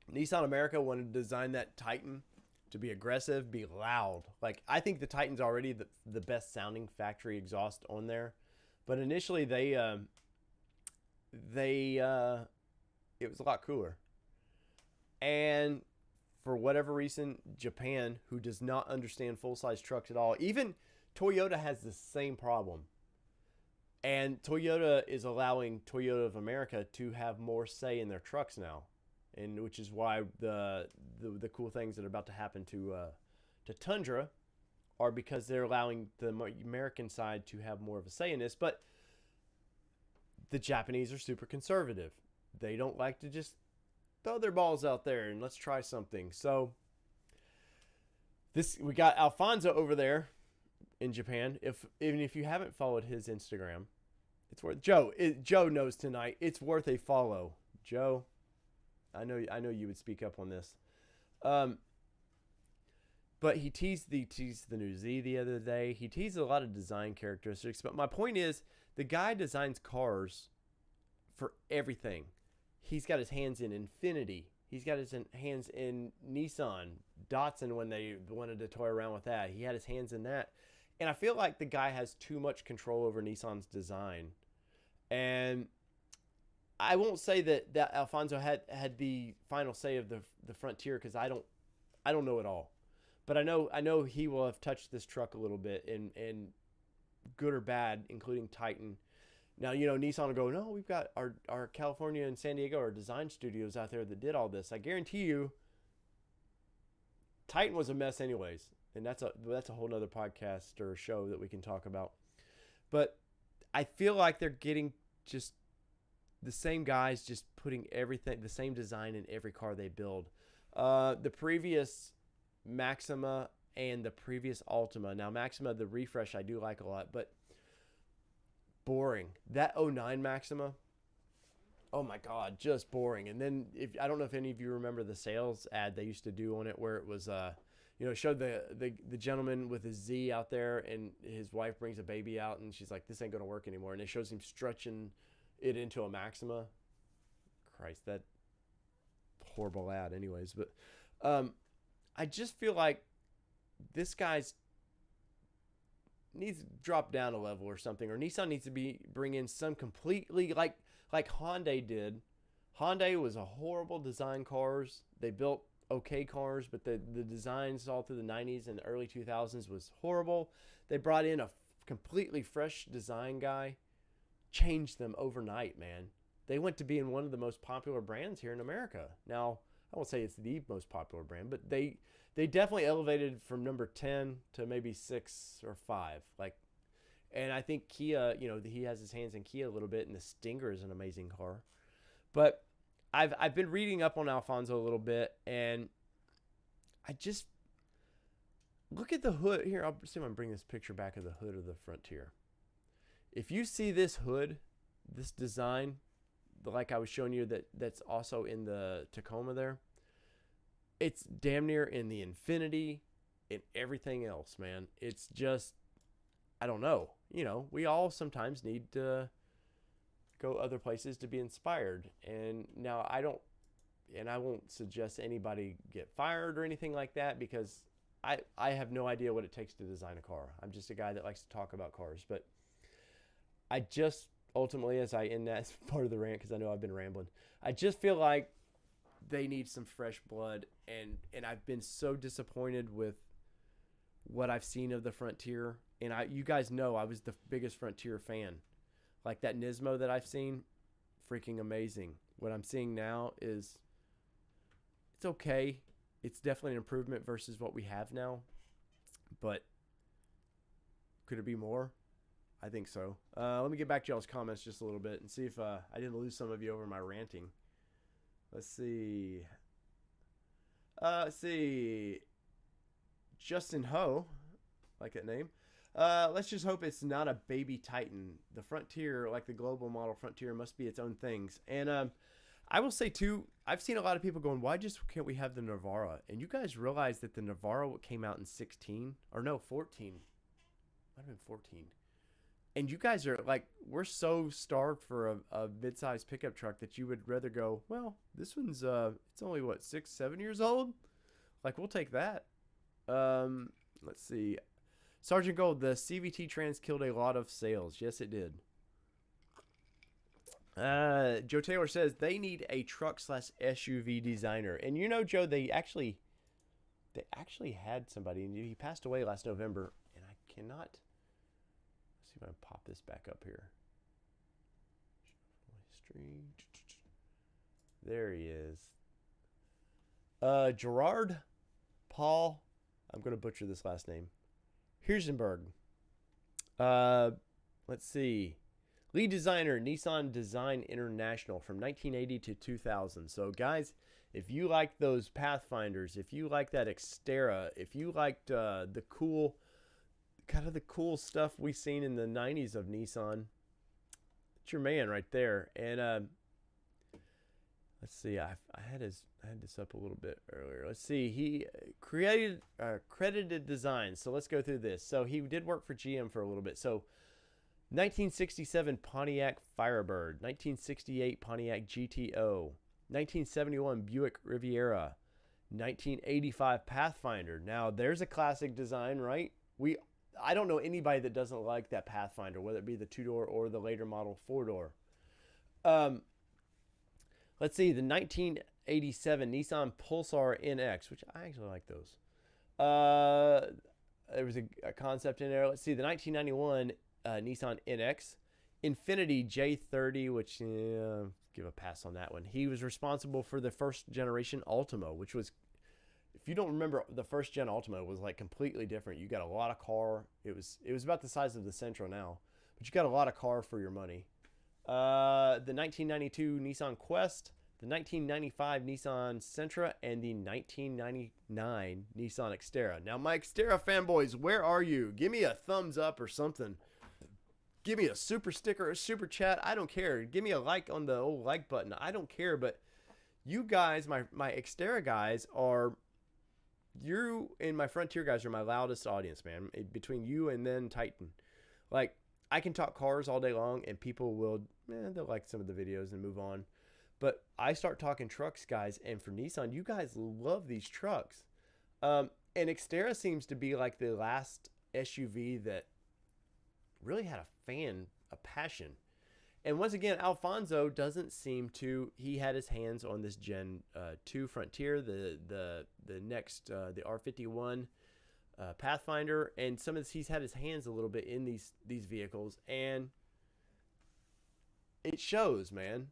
Nissan America wanted to design that Titan to be aggressive, be loud. Like, I think the Titan's already the best sounding factory exhaust on there. But initially it was a lot cooler. And for whatever reason, Japan, who does not understand full-size trucks at all, even Toyota has the same problem. And Toyota is allowing Toyota of America to have more say in their trucks now. And which is why the cool things that are about to happen to Tundra are because they're allowing the American side to have more of a say in this. But the Japanese are super conservative. They don't like to just throw their balls out there and let's try something. So we got Alfonso over there in Japan. Even if you haven't followed his Instagram, it's worth Joe knows tonight. It's worth a follow. Joe, I know you would speak up on this. But he teased the new Z the other day. He teased a lot of design characteristics. But my point is, the guy designs cars for everything. He's got his hands in Infiniti. He's got his hands in Nissan, Datsun when they wanted to toy around with that. He had his hands in that. And I feel like the guy has too much control over Nissan's design. And I won't say that Alfonso had the final say of the Frontier because I don't know it all. But I know he will have touched this truck a little bit and good or bad, including Titan. Now, Nissan will go, no, we've got our California and San Diego, our design studios out there that did all this. I guarantee you, Titan was a mess anyways. And that's a whole nother podcast or show that we can talk about. But I feel like they're getting just the same guys just putting everything, the same design in every car they build. The previous Maxima and the previous Altima. Now, Maxima, the refresh I do like a lot, but boring. That 09 Maxima, oh my God, just boring. And then I don't know if any of you remember the sales ad they used to do on it where it was showed the gentleman with his Z out there and his wife brings a baby out and she's like, this ain't gonna work anymore, and it shows him stretching it into a Maxima. Christ, that horrible ad anyways. But I just feel like this guy's needs to drop down a level or something, or Nissan needs to bring in some completely like Hyundai did. Hyundai was a horrible design cars. They built okay cars, but the designs all through the 90s and early 2000s was horrible. They brought in a completely fresh design guy, changed them overnight, man. They went to being one of the most popular brands here in America. Now, I won't say it's the most popular brand, but they definitely elevated from number 10 to maybe 6 or 5. And I think Kia, he has his hands in Kia a little bit, and the Stinger is an amazing car. But I've been reading up on Alfonso a little bit, and I just look at the hood. Here, I'll see if I can bring this picture back of the hood of the Frontier. If you see this hood, this design, like I was showing you that's also in the Tacoma there, it's damn near in the Infiniti and everything else, man. It's just, I don't know. We all sometimes need to go other places to be inspired. And now I won't suggest anybody get fired or anything like that, because I have no idea what it takes to design a car. I'm just a guy that likes to talk about cars. But I just ultimately, as I end that part of the rant, because I know I've been rambling, I just feel like they need some fresh blood. And I've been so disappointed with what I've seen of the Frontier. And you guys know I was the biggest Frontier fan. Like that Nismo that I've seen, freaking amazing. What I'm seeing now is, it's okay. It's definitely an improvement versus what we have now. But could it be more? I think so. Let me get back to y'all's comments just a little bit and see if I didn't lose some of you over my ranting. Let's see. Let's see. Justin Ho, like that name. Let's just hope it's not a baby Titan. The Frontier, like the global model Frontier, must be its own things. And I will say too, I've seen a lot of people going, why just can't we have the Navara? And you guys realize that the Navara came out in 16, or no, 14. Might have been 14. And you guys are like, we're so starved for a mid-sized pickup truck that you would rather go, well, this one's it's only what, 6-7 years old? Like, we'll take that. Let's see. Sergeant Gold, the CVT Trans killed a lot of sales. Yes, it did. Joe Taylor says they need a truck/SUV designer. And you know, Joe, they actually had somebody, and he passed away last November. And I cannot, let's see if I can pop this back up here. There he is. Gerard Paul, I'm going to butcher this last name, Hirschenberg. Let's see. Lead designer, Nissan Design International from 1980 to 2000. So, guys, if you like those Pathfinders, if you like that Xterra, if you liked the cool, kind of the cool stuff we seen in the 90s of Nissan, it's your man right there. And let's see, I had this up a little bit earlier. Let's see, he created credited designs. So let's go through this. So he did work for GM for a little bit. So 1967 Pontiac Firebird, 1968 Pontiac GTO, 1971 Buick Riviera, 1985 Pathfinder. Now there's a classic design, right? I don't know anybody that doesn't like that Pathfinder, whether it be the 2-door or the later model 4-door. Let's see, the 1987 Nissan Pulsar NX, which I actually like those. There was a concept in there. Let's see, the 1991 Nissan NX, Infiniti J30, which give a pass on that one. He was responsible for the first generation Ultima, which was, if you don't remember, the first gen Ultima was like completely different. You got a lot of car. It was about the size of the Sentra now, but you got a lot of car for your money. The 1992 Nissan Quest, the 1995 Nissan Sentra, and the 1999 Nissan Xterra. Now, my Xterra fanboys, where are you? Give me a thumbs up or something. Give me a super sticker, a super chat. I don't care. Give me a like on the old like button. I don't care. But you guys, my Xterra guys, you and my Frontier guys are my loudest audience, man. Between you and then Titan. Like, I can talk cars all day long, and people will, they'll like some of the videos and move on. But I start talking trucks, guys, and for Nissan, you guys love these trucks. And Xterra seems to be like the last SUV that really had a passion. And once again, Alfonso doesn't seem to, he had his hands on this Gen 2 Frontier, the next, the R51 Pathfinder, and some of this, he's had his hands a little bit in these vehicles, and it shows, man.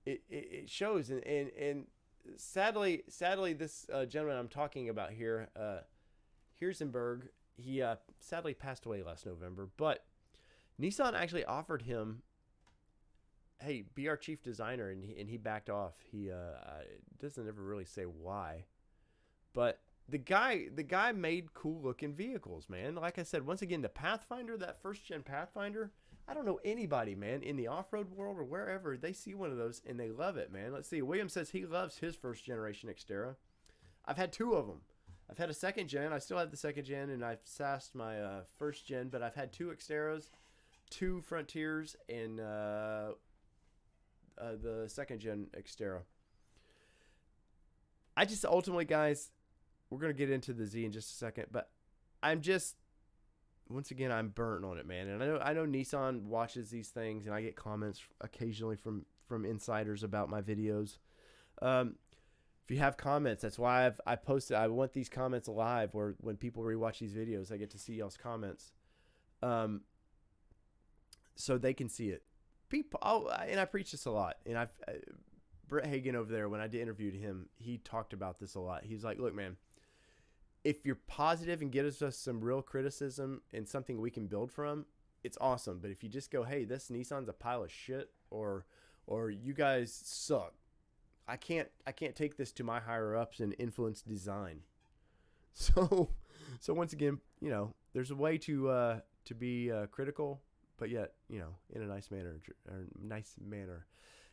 It shows, and sadly, this gentleman I'm talking about here, Hirschenberg, he sadly passed away last November, but Nissan actually offered him, hey, be our chief designer, and he backed off. He doesn't ever really say why, but the guy made cool looking vehicles, man. Like I said, once again, the Pathfinder, that first gen Pathfinder, I don't know anybody, man, in the off-road world or wherever, they see one of those and they love it, man. Let's see, William says he loves his first generation Xterra. I've had 2 of them. I've had a second gen. I still have the second gen, and I've sassed my first gen, but I've had 2 Xterras, 2 Frontiers, and the second gen Xterra. I just ultimately, guys, we're gonna get into the Z in just a second, but I'm just, once again, I'm burnt on it, man. And I know Nissan watches these things, and I get comments occasionally from insiders about my videos. If you have comments, that's why I posted. I want these comments alive, where when people rewatch these videos, I get to see y'all's comments, so they can see it. People, and I preach this a lot, and Brett Hagen over there, when I interviewed him, he talked about this a lot. He's like, look, man, if you're positive and gives us some real criticism and something we can build from, it's awesome. But if you just go, hey, this Nissan's a pile of shit, or you guys suck, I can't take this to my higher ups and influence design. So once again, there's a way to be critical, but yet, in a nice manner.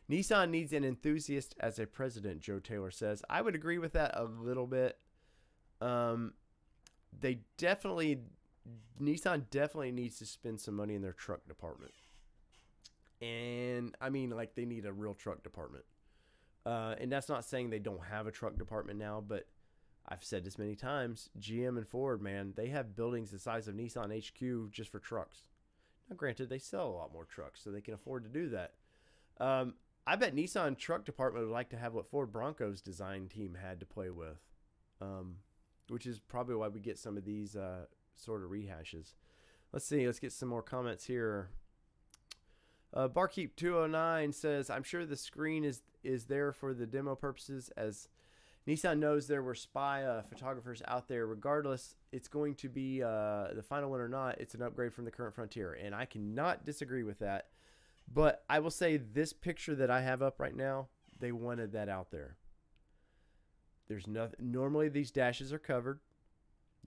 Nissan needs an enthusiast as a president, Joe Taylor says. I would agree with that a little bit. Nissan definitely needs to spend some money in their truck department. And I mean, like, they need a real truck department. And that's not saying they don't have a truck department now, but I've said this many times, GM and Ford, man, they have buildings the size of Nissan HQ just for trucks. Now, granted, they sell a lot more trucks, so they can afford to do that. I bet Nissan truck department would like to have what Ford Bronco's design team had to play with, which is probably why we get some of these sort of rehashes. Let's see. Let's get some more comments here. Barkeep209 says, I'm sure the screen is there for the demo purposes, as Nissan knows there were spy photographers out there. Regardless, it's going to be the final one or not, it's an upgrade from the current Frontier. And I cannot disagree with that. But I will say this picture that I have up right now, they wanted that out there. There's nothing. Normally these dashes are covered.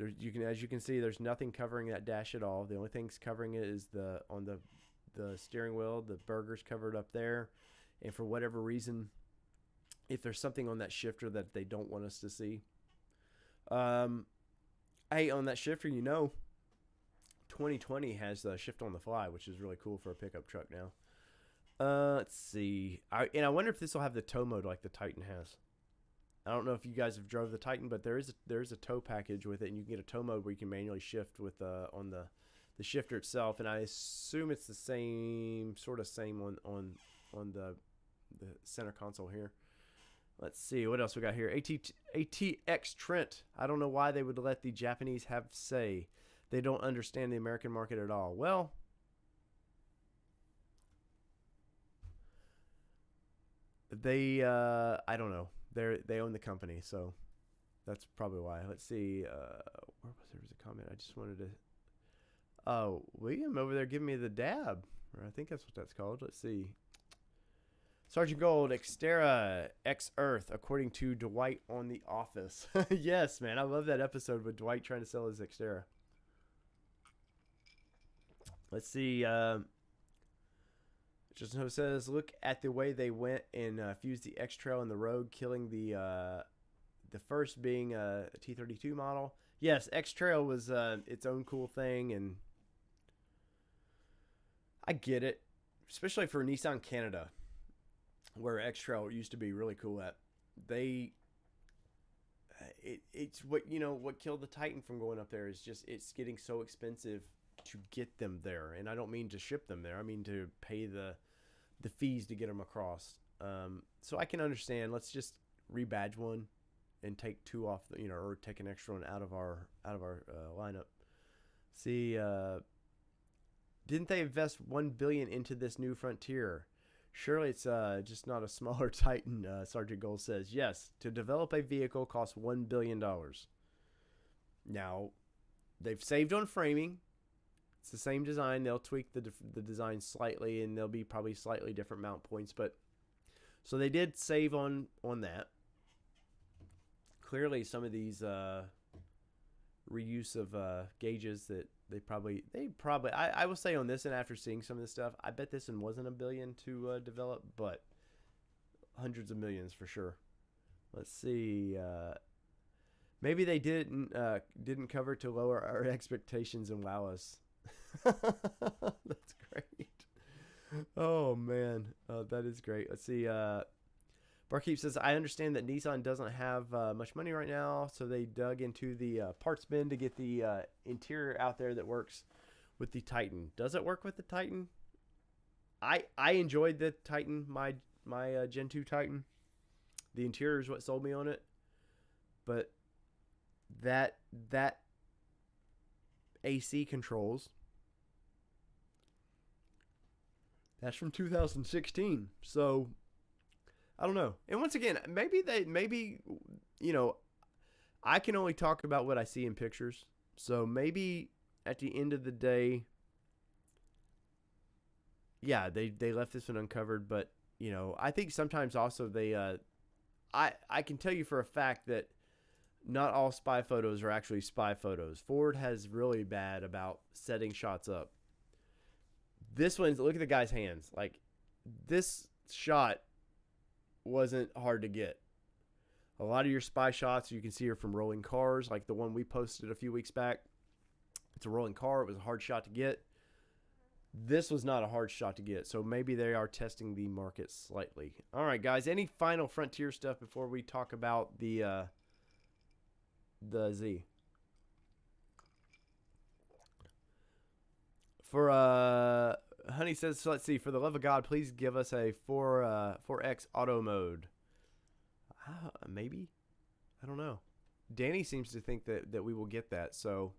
As you can see, there's nothing covering that dash at all. The only thing's covering it is the steering wheel. The burger's covered up there, and for whatever reason, if there's something on that shifter that they don't want us to see, hey, on that shifter, 2020 has the shift on the fly, which is really cool for a pickup truck now. Let's see. I wonder if this will have the tow mode like the Titan has. I don't know if you guys have drove the Titan, but there is a tow package with it, and you can get a tow mode where you can manually shift with on the shifter itself. And I assume it's the same on the center console here. Let's see what else we got here. ATX Trent. I don't know why they would let the Japanese have say. They don't understand the American market at all. Well, they I don't know. They own the company, so that's probably why. Let's see. There was a comment. I just wanted to. Oh, William over there giving me the dab. Or I think that's what that's called. Let's see. Sergeant Gold, Xterra, X-Earth, according to Dwight on The Office. Yes, man. I love that episode with Dwight trying to sell his Xterra. Let's see. Justin Ho says, look at the way they went and fused the X-Trail in the Rogue, killing the first being a T32 model. Yes, X-Trail was its own cool thing, and I get it, especially for Nissan Canada, where X-Trail used to be really cool at. It's what killed the Titan from going up there is just it's getting so expensive to get them there, and I don't mean to ship them there. I mean to pay the fees to get them across. So I can understand. Let's just rebadge one and take two off, or take an extra one out of our lineup. See, didn't they invest $1 billion into this new Frontier? Surely it's just not a smaller Titan. Sergeant Gold says yes. To develop a vehicle costs $1 billion. Now, they've saved on framing. It's the same design. They'll tweak the design slightly, and there'll be probably slightly different mount points. But so they did save on that. Clearly, some of these reuse of gauges that they probably I will say on this, and after seeing some of this stuff, I bet this one wasn't $1 billion to develop, but hundreds of millions for sure. Let's see. Maybe they didn't cover to lower our expectations and wow us. That's great. Oh man, that is great. Let's see. Barkeep says, I understand that Nissan doesn't have much money right now, so they dug into the parts bin to get the interior out there that works with the Titan. Does it work with the Titan? I enjoyed the Titan, my Gen 2 Titan. The interior is what sold me on it, but that AC controls, that's from 2016. So I don't know. And once again, maybe you know, I can only talk about what I see in pictures. So maybe at the end of the day, yeah, they left this one uncovered, but you know, I think sometimes also they I can tell you for a fact that not all spy photos are actually spy photos. Ford has really bad about setting shots up. This one's, look at the guy's hands. Like, this shot wasn't hard to get. A lot of your spy shots you can see are from rolling cars, like the one we posted a few weeks back. It's a rolling car. It was a hard shot to get. This was not a hard shot to get, so maybe they are testing the market slightly. All right, guys, any final Frontier stuff before we talk about the Z? For Honey says, so let's see, for the love of God, please give us a 4X auto mode. Maybe, I don't know. Danny seems to think that we will get that, so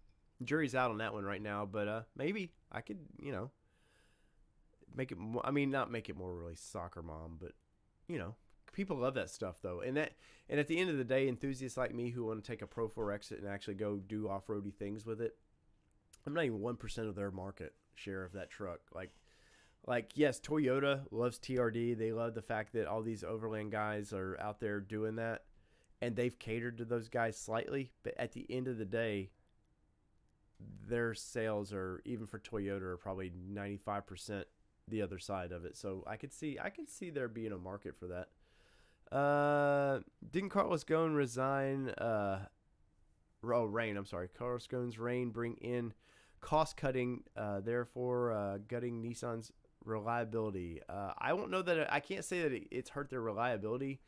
jury's out on that one right now. But maybe I could, you know, make it more, I mean, not make it more really soccer mom, but you know, people love that stuff though. And at the end of the day, enthusiasts like me who want to take a Pro 4X and actually go do off-roady things with it, I'm not even 1% of their market share of that truck. Like yes, Toyota loves TRD. They love the fact that all these overland guys are out there doing that, and they've catered to those guys slightly. But at the end of the day, their sales are, even for Toyota, are probably 95% the other side of it. So I could see there being a market for that. Didn't Carlos Ghosn resign? Rain. I'm sorry. Carlos Ghosn's reign bring in cost cutting, therefore gutting Nissan's reliability. I won't know that. I can't say that it's hurt their reliability.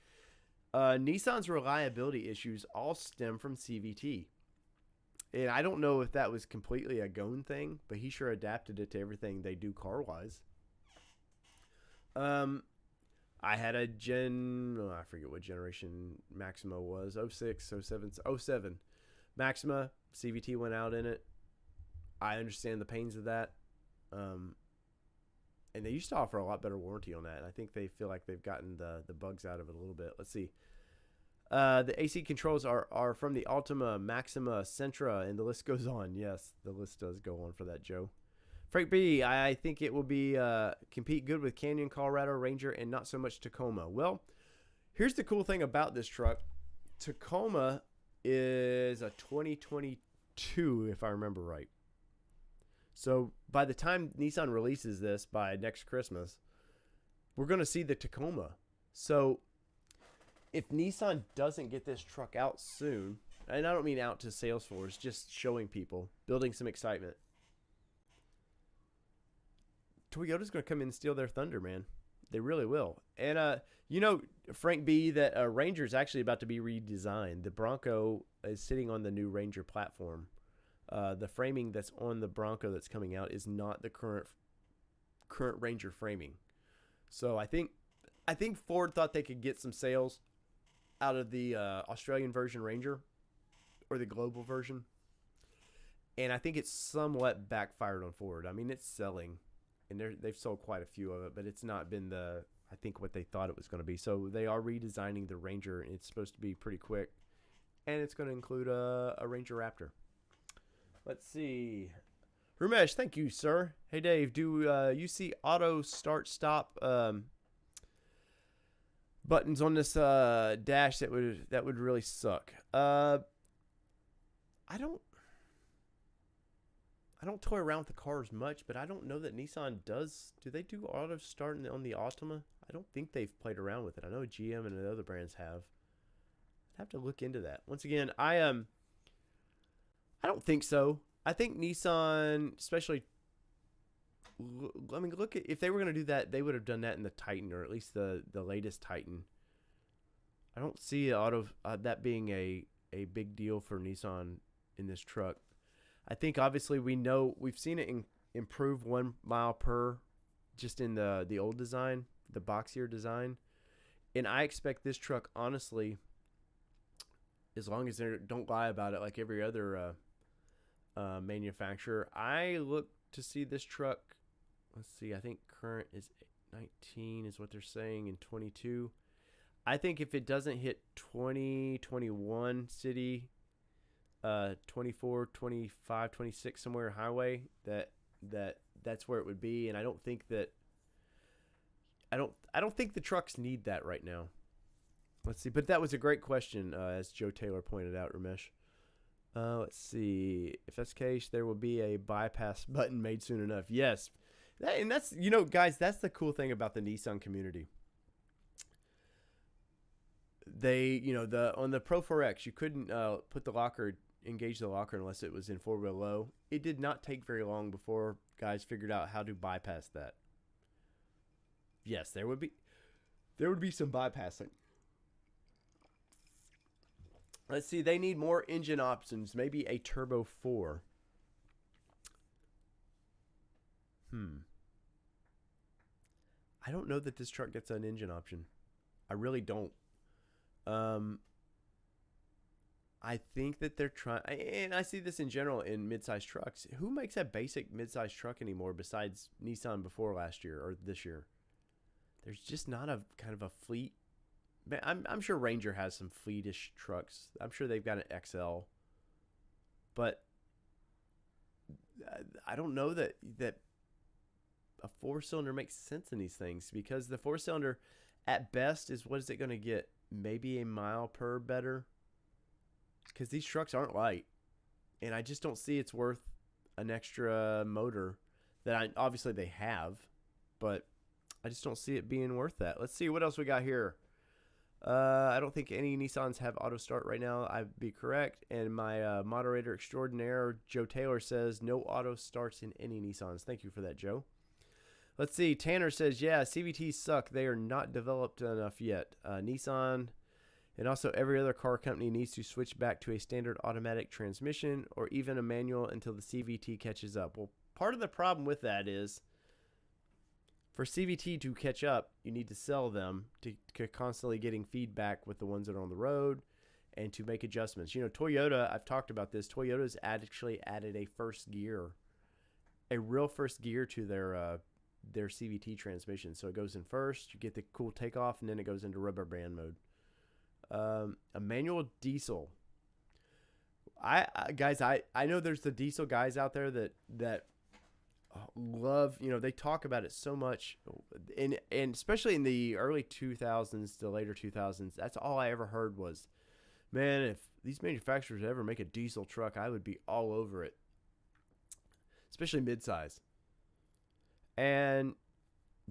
Nissan's reliability issues all stem from CVT. And I don't know if that was completely a Ghosn thing, but he sure adapted it to everything they do car-wise. I had a I forget what generation Maxima was, 06, 07, 07. Maxima, CVT went out in it. I understand the pains of that. And they used to offer a lot better warranty on that. And I think they feel like they've gotten the bugs out of it a little bit. Let's see. The AC controls are from the Altima, Maxima, Sentra, and the list goes on. Yes, the list does go on for that, Joe. Frank B, I think it will be compete good with Canyon, Colorado, Ranger, and not so much Tacoma. Well, here's the cool thing about this truck. Tacoma is a 2022, if I remember right. So by the time Nissan releases this by next Christmas, we're going to see the Tacoma. So if Nissan doesn't get this truck out soon, and I don't mean out to sales floors, just showing people, building some excitement, Toyota's going to come in and steal their thunder, man. They really will. And, you know, Frank B, that Ranger is actually about to be redesigned. The Bronco is sitting on the new Ranger platform. The framing that's on the Bronco that's coming out is not the current Ranger framing. So I think Ford thought they could get some sales out of the Australian version Ranger, or the global version. And I think it's somewhat backfired on Ford. I mean, it's selling, and they've sold quite a few of it, but it's not been I think what they thought it was going to be. So they are redesigning the Ranger, and it's supposed to be pretty quick, and it's going to include a Ranger Raptor. Let's see. Rumesh, thank you, sir. Hey, Dave, do you see auto start stop buttons on this dash that would really suck? I don't toy around with the cars much, but I don't know that Nissan does. Do they do auto start on the Altima? I don't think they've played around with it. I know GM and the other brands have. I'd have to look into that. Once again, I don't think so. I think Nissan, especially I mean, look at if they were going to do that, they would have done that in the Titan, or at least the latest Titan. I don't see that being a big deal for Nissan in this truck. I think obviously we've seen it improve 1 mile per just in the old design, the boxier design. And I expect this truck, honestly, as long as they don't lie about it like every other manufacturer, I look to see this truck. Let's see, I think current is 19 is what they're saying in 22. I think if it doesn't hit 20, 21 city, 24, 25, 26 somewhere highway, that's where it would be. And I don't think the trucks need that right now. Let's see. But that was a great question, as Joe Taylor pointed out, Ramesh. Let's see. If that's the case, there will be a bypass button made soon enough. Yes. And that's, guys, that's the cool thing about the Nissan community. They, on the Pro 4X, you couldn't engage the locker unless it was in 4-wheel low. It did not take very long before guys figured out how to bypass that. Yes, there would be some bypassing. Let's see, they need more engine options, maybe a Turbo 4. I don't know that this truck gets an engine option. I really don't. I think that they're trying, and I see this in general in midsize trucks. Who makes a basic midsize truck anymore besides Nissan before last year or this year? There's just not a kind of a fleet. I'm sure Ranger has some fleetish trucks. I'm sure they've got an XL, but I don't know that a 4-cylinder makes sense in these things, because the 4-cylinder at best is, what is it going to get? Maybe a mile per better, because these trucks aren't light, and I just don't see it's worth an extra motor that obviously they have, but I just don't see it being worth that. Let's see what else we got here. I don't think any Nissans have auto start right now. I'd be correct. And my moderator extraordinaire, Joe Taylor, says no auto starts in any Nissans. Thank you for that, Joe. Let's see. Tanner says, yeah, CVTs suck. They are not developed enough yet. Nissan and also every other car company needs to switch back to a standard automatic transmission or even a manual until the CVT catches up. Well, part of the problem with that is, for CVT to catch up, you need to sell them to constantly getting feedback with the ones that are on the road and to make adjustments. Toyota, I've talked about this. Toyota's actually added a real first gear to their CVT transmission. So it goes in first, you get the cool takeoff, and then it goes into rubber band mode. A manual diesel. I know there's the diesel guys out there that love, they talk about it so much, and especially in the early 2000s to later 2000s, that's all I ever heard was, man, if these manufacturers ever make a diesel truck, I would be all over it, especially midsize. And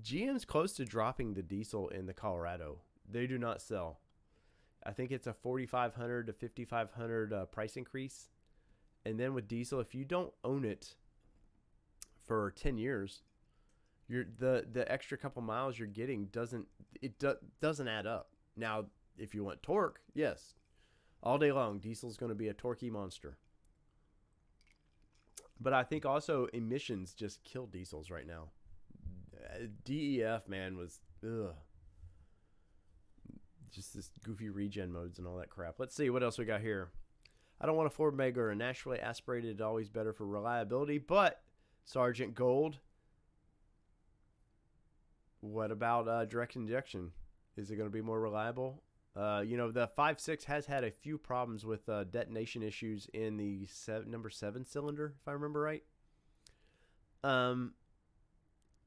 GM's close to dropping the diesel in the Colorado. They do not sell. I think it's a $4,500 to $5,500 price increase, and then with diesel, if you don't own it for 10 years, the extra couple miles you're getting doesn't add up. Now, if you want torque, yes, all day long, diesel's going to be a torquey monster. But I think also emissions just kill diesels right now. DEF, man, was just this goofy regen modes and all that crap. Let's see what else we got here. I don't want a Ford Mega or a naturally aspirated, always better for reliability, but Sergeant Gold, what about direct injection? Is it going to be more reliable? The 5.6 has had a few problems with detonation issues in the number 7 cylinder, if I remember right.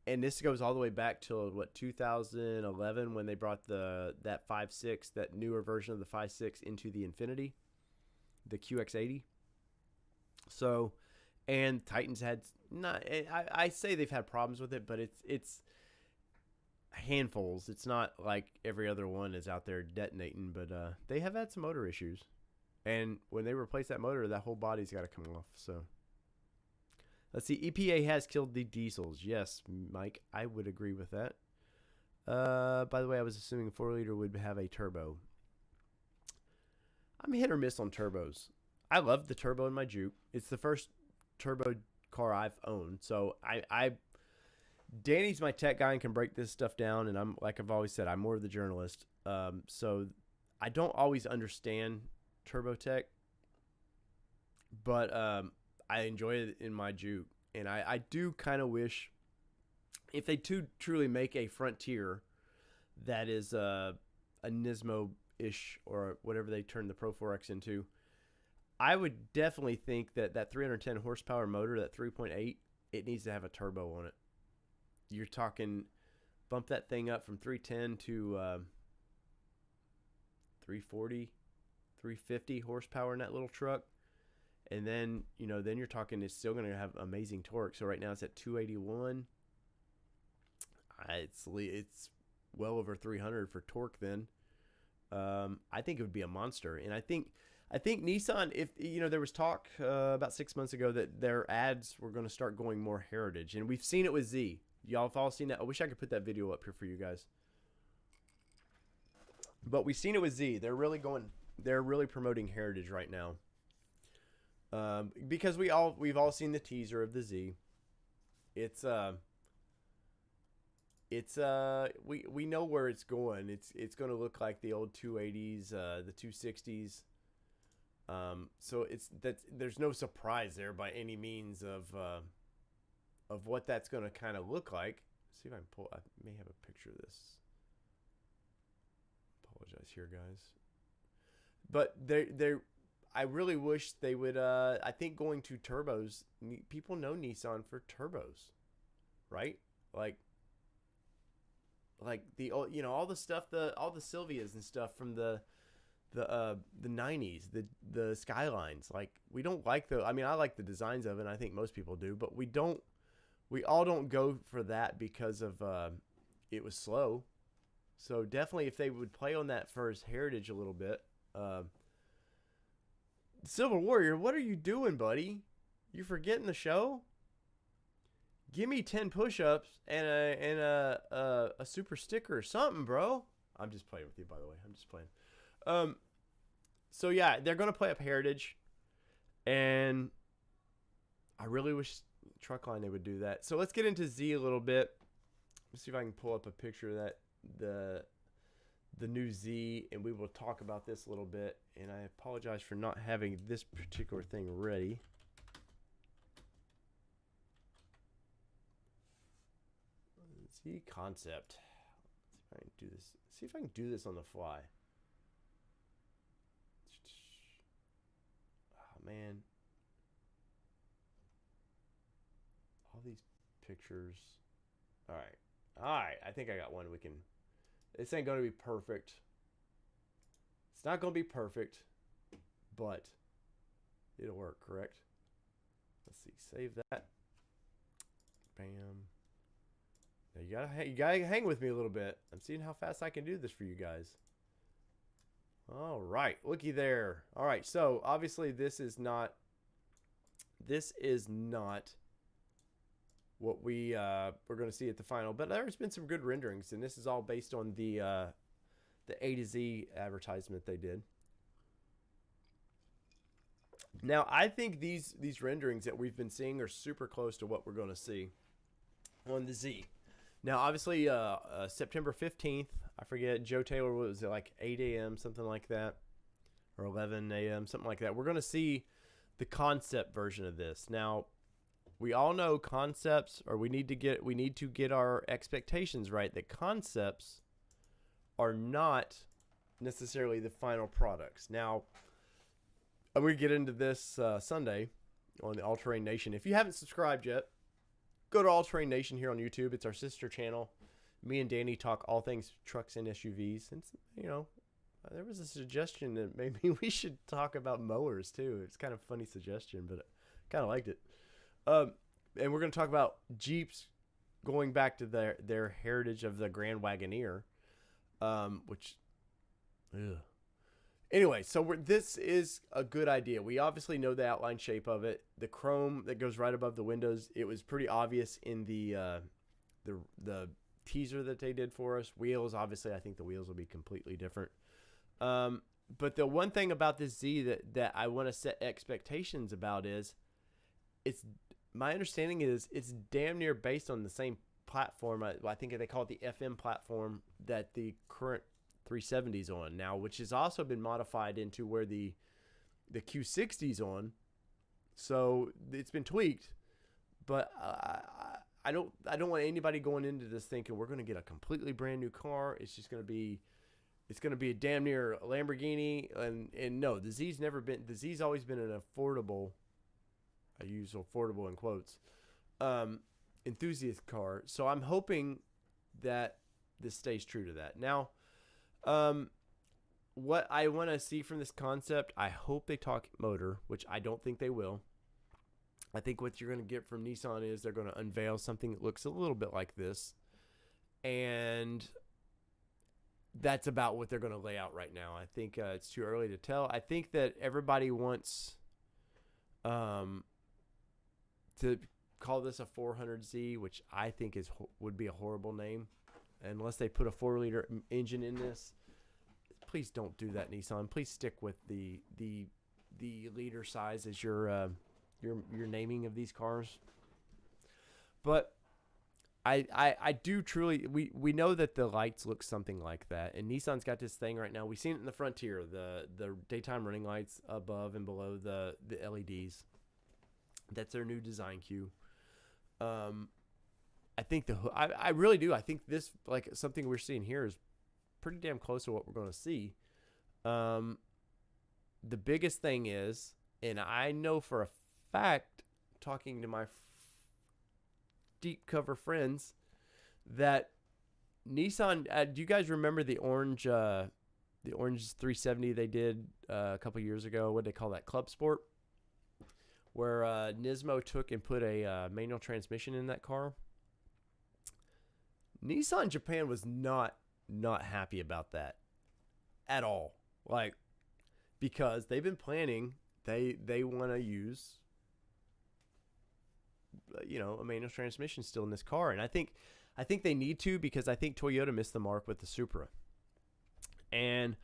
And this goes all the way back to 2011, when they brought that 5.6, that newer version of the 5.6, into the Infinity, the QX80. So, and Titans had not. I say they've had problems with it, but it's handfuls. It's not like every other one is out there detonating, but they have had some motor issues. And when they replace that motor, that whole body's got to come off. So Let's see. EPA has killed the diesels. Yes, Mike, I would agree with that. By the way, I was assuming 4-liter would have a turbo. I'm hit or miss on turbos. I love the turbo in my Juke. It's the first turbo car I've owned. So Danny's my tech guy and can break this stuff down. And I'm, like I've always said, I'm more of the journalist. So I don't always understand turbo tech, but I enjoy it in my Juke. And I do kind of wish if they truly make a Frontier that is a Nismo-ish or whatever they turn the Pro 4X into, I would definitely think that 310 horsepower motor, that 3.8, it needs to have a turbo on it. You're talking bump that thing up from 310 to 340, 350 horsepower in that little truck. And then, then you're talking it's still going to have amazing torque. So right now it's at 281. It's well over 300 for torque then. I think it would be a monster. And I think Nissan, if there was talk about 6 months ago that their ads were going to start going more heritage, and we've seen it with Z. Y'all have all seen that. I wish I could put that video up here for you guys. But we've seen it with Z. They're really promoting heritage right now. Because we've all seen the teaser of the Z. We know where it's going. It's going to look like the old 280s, the 260s. So there's no surprise there by any means of what that's going to kind of look like. Let's see if I can pull. I may have a picture of this. Apologize here, guys. But I really wish they would. I think going to turbos. People know Nissan for turbos, right? Like the all the stuff, all the Silvias and stuff from the 90s, the Skylines. Like, we don't like I mean, I like the designs of it, and I think most people do, but we all don't go for that because of it was slow. So definitely, if they would play on that for his heritage a little bit. Silver Warrior, what are you doing, buddy? You forgetting the show? Give me 10 push-ups and a super sticker or something, bro. I'm just playing with you, by the way. I'm just playing. So yeah, they're gonna play up heritage, and I really wish Truckline they would do that. So let's get into Z a little bit. Let's see if I can pull up a picture of that the new Z, and we will talk about this a little bit. And I apologize for not having this particular thing ready. Z concept. Let's see if I can do this. See if I can do this on the fly. Oh man. All these pictures. All right. I think I got one we can. This ain't going to be perfect. It's not going to be perfect, but it'll work, correct? Let's see. Save that. Bam. Now you gotta hang with me a little bit. I'm seeing how fast I can do this for you guys. All right, looky there. All right, so obviously this is not what we're going to see at the final, but there's been some good renderings, and this is all based on the A to Z advertisement they did. Now, I think these renderings that we've been seeing are super close to what we're going to see on the Z. Now, obviously, September 15th, I forget, Joe Taylor, what was it, like 8 a.m., something like that, or 11 a.m., something like that. We're going to see the concept version of this. Now, we all know concepts, or we need to get our expectations right, that concepts are not necessarily the final products. Now, I'm going to get into this Sunday on the All Terrain Nation. If you haven't subscribed yet, go to All Terrain Nation here on YouTube. It's our sister channel. Me and Danny talk all things trucks and SUVs. And, there was a suggestion that maybe we should talk about mowers too. It's kind of a funny suggestion, but I kind of liked it. And we're going to talk about Jeeps going back to their heritage of the Grand Wagoneer, which, ugh. Anyway, so this is a good idea. We obviously know the outline shape of it. The chrome that goes right above the windows, it was pretty obvious in the teaser that they did for us. Wheels, obviously, I think the wheels will be completely different. But the one thing about this Z that I want to set expectations about is, my understanding is it's damn near based on the same platform. I think they call it the FM platform that the current 370's on now, which has also been modified into where the Q60's on. So it's been tweaked, but I don't want anybody going into this thinking we're going to get a completely brand new car. It's just going to be a damn near Lamborghini. And no, the Z's always been an affordable, I use affordable in quotes, enthusiast car. So I'm hoping that this stays true to that. Now, what I want to see from this concept, I hope they talk motor, which I don't think they will. I think what you're going to get from Nissan is they're going to unveil something that looks a little bit like this. And that's about what they're going to lay out right now. I think it's too early to tell. I think that everybody wants to call this a 400Z, which I think would be a horrible name. Unless they put a 4-liter engine in this, please don't do that, Nissan. Please stick with the liter size as your naming of these cars. But I do truly, we know that the lights look something like that, and Nissan's got this thing right now. We've seen it in the Frontier, the daytime running lights above and below the LEDs. That's their new design cue. I think I really do. I think this, like something we're seeing here, is pretty damn close to what we're going to see. The biggest thing is, and I know for a fact, talking to my deep cover friends, that Nissan. Do you guys remember the orange 370 they did a couple years ago? What did they call that? Club Sport, where Nismo took and put a manual transmission in that car. Nissan Japan was not happy about that at all. Like, because they've been planning, they want to use, a manual transmission still in this car. And I think they need to, because I think Toyota missed the mark with the Supra. And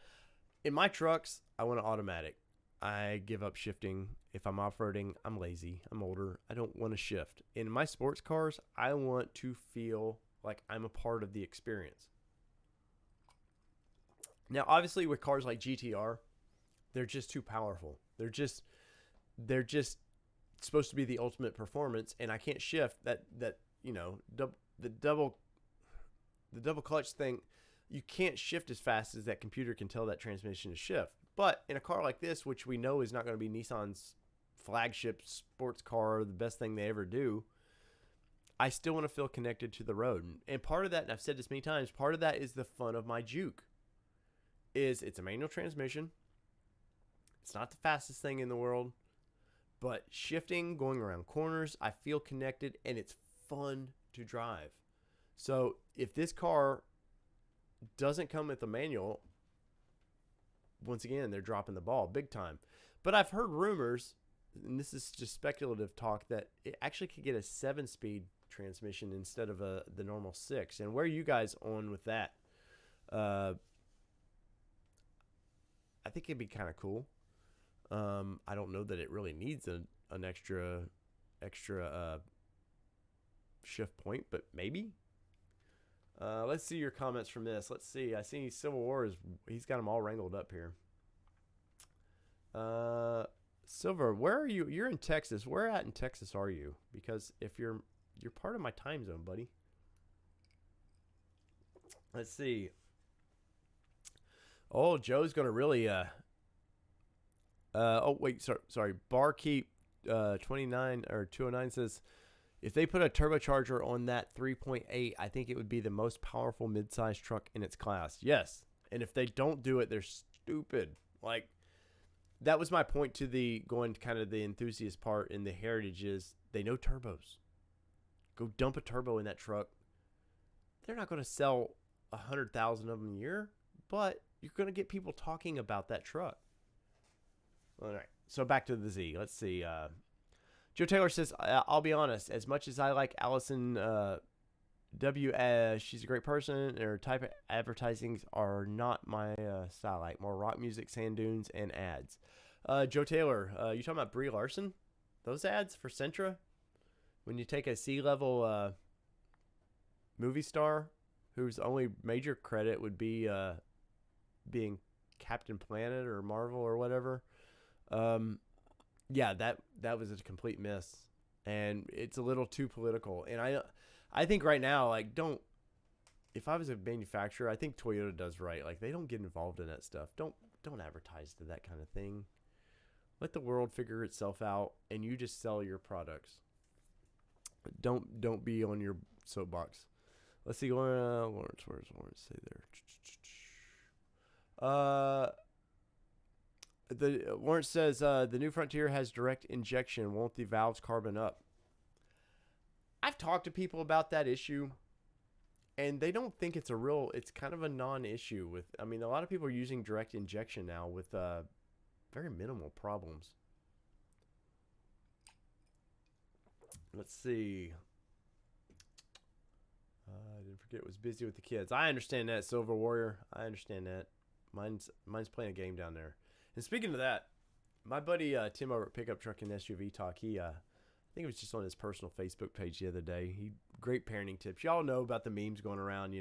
in my trucks, I want an automatic. I give up shifting. If I'm off-roading, I'm lazy. I'm older. I don't want to shift. In my sports cars, I want to feel like I'm a part of the experience. Now, obviously, with cars like GTR, they're just too powerful. They're just supposed to be the ultimate performance, and I can't shift the double clutch thing. You can't shift as fast as that computer can tell that transmission to shift. But in a car like this, which we know is not going to be Nissan's flagship sports car, the best thing they ever do, I still want to feel connected to the road. And part of that, and I've said this many times, part of that is the fun of my Juke. It's a manual transmission. It's not the fastest thing in the world, but shifting, going around corners, I feel connected, and it's fun to drive. So if this car doesn't come with a manual, once again, they're dropping the ball big time. But I've heard rumors, and this is just speculative talk, that it actually could get a 7-speed transmission instead of the normal 6. And where are you guys on with that? I think it'd be kind of cool. I don't know that it really needs an extra shift point, but maybe. Let's see your comments from this. Let's see. I see Civil War he's got them all wrangled up here. Silver, where are you? You're in Texas. Where at in Texas are you? Because if you're part of my time zone, buddy. Let's see. Oh, Joe's gonna really oh wait, sorry. Barkeep 29 or 209 says, if they put a turbocharger on that 3.8, I think it would be the most powerful midsize truck in its class. Yes. And if they don't do it, they're stupid. Like, that was my point to the going to kind of the enthusiast part in the Heritage is they know turbos. Go dump a turbo in that truck. They're not going to sell 100,000 of them a year, but you're going to get people talking about that truck. All right. So back to the Z. Let's see. Joe Taylor says, I'll be honest, as much as I like Allison W, she's a great person, her type of advertisings are not my style. Like more rock music, sand dunes, and ads. Joe Taylor, you talking about Brie Larson? Those ads for Sentra? When you take a C-level movie star whose only major credit would be being Captain Planet or Marvel or whatever. Yeah, that was a complete miss, and it's a little too political. And I think right now, like, if I was a manufacturer, I think Toyota does right. Like, they don't get involved in that stuff. Don't advertise to that kind of thing. Let the world figure itself out, and you just sell your products. Don't be on your soapbox. Let's see, Lawrence, where's Lawrence? Say there. Lawrence says the new Frontier has direct injection. Won't the valves carbon up? I've talked to people about that issue, and they don't think it's it's kind of a non-issue. A lot of people are using direct injection now with very minimal problems. Let's see. I didn't forget, was busy with the kids. I understand that, Silver Warrior. I understand that. Mine's playing a game down there. And speaking of that, my buddy Tim over at Pickup Truck and SUV Talk, I think it was just on his personal Facebook page the other day. Great parenting tips. Y'all know about the memes going around,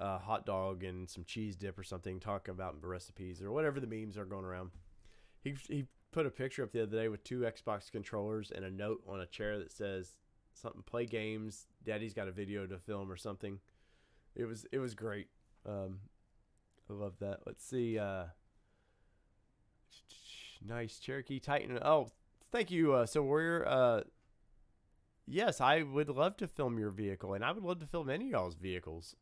hot dog and some cheese dip or something, talk about recipes or whatever the memes are going around. He put a picture up the other day with 2 Xbox controllers and a note on a chair that says something, play games, daddy's got a video to film or something. It was great. I love that. Let's see. Nice Cherokee Titan. Oh, thank you, So Warrior. Yes, I would love to film your vehicle, and I would love to film any of y'all's vehicles.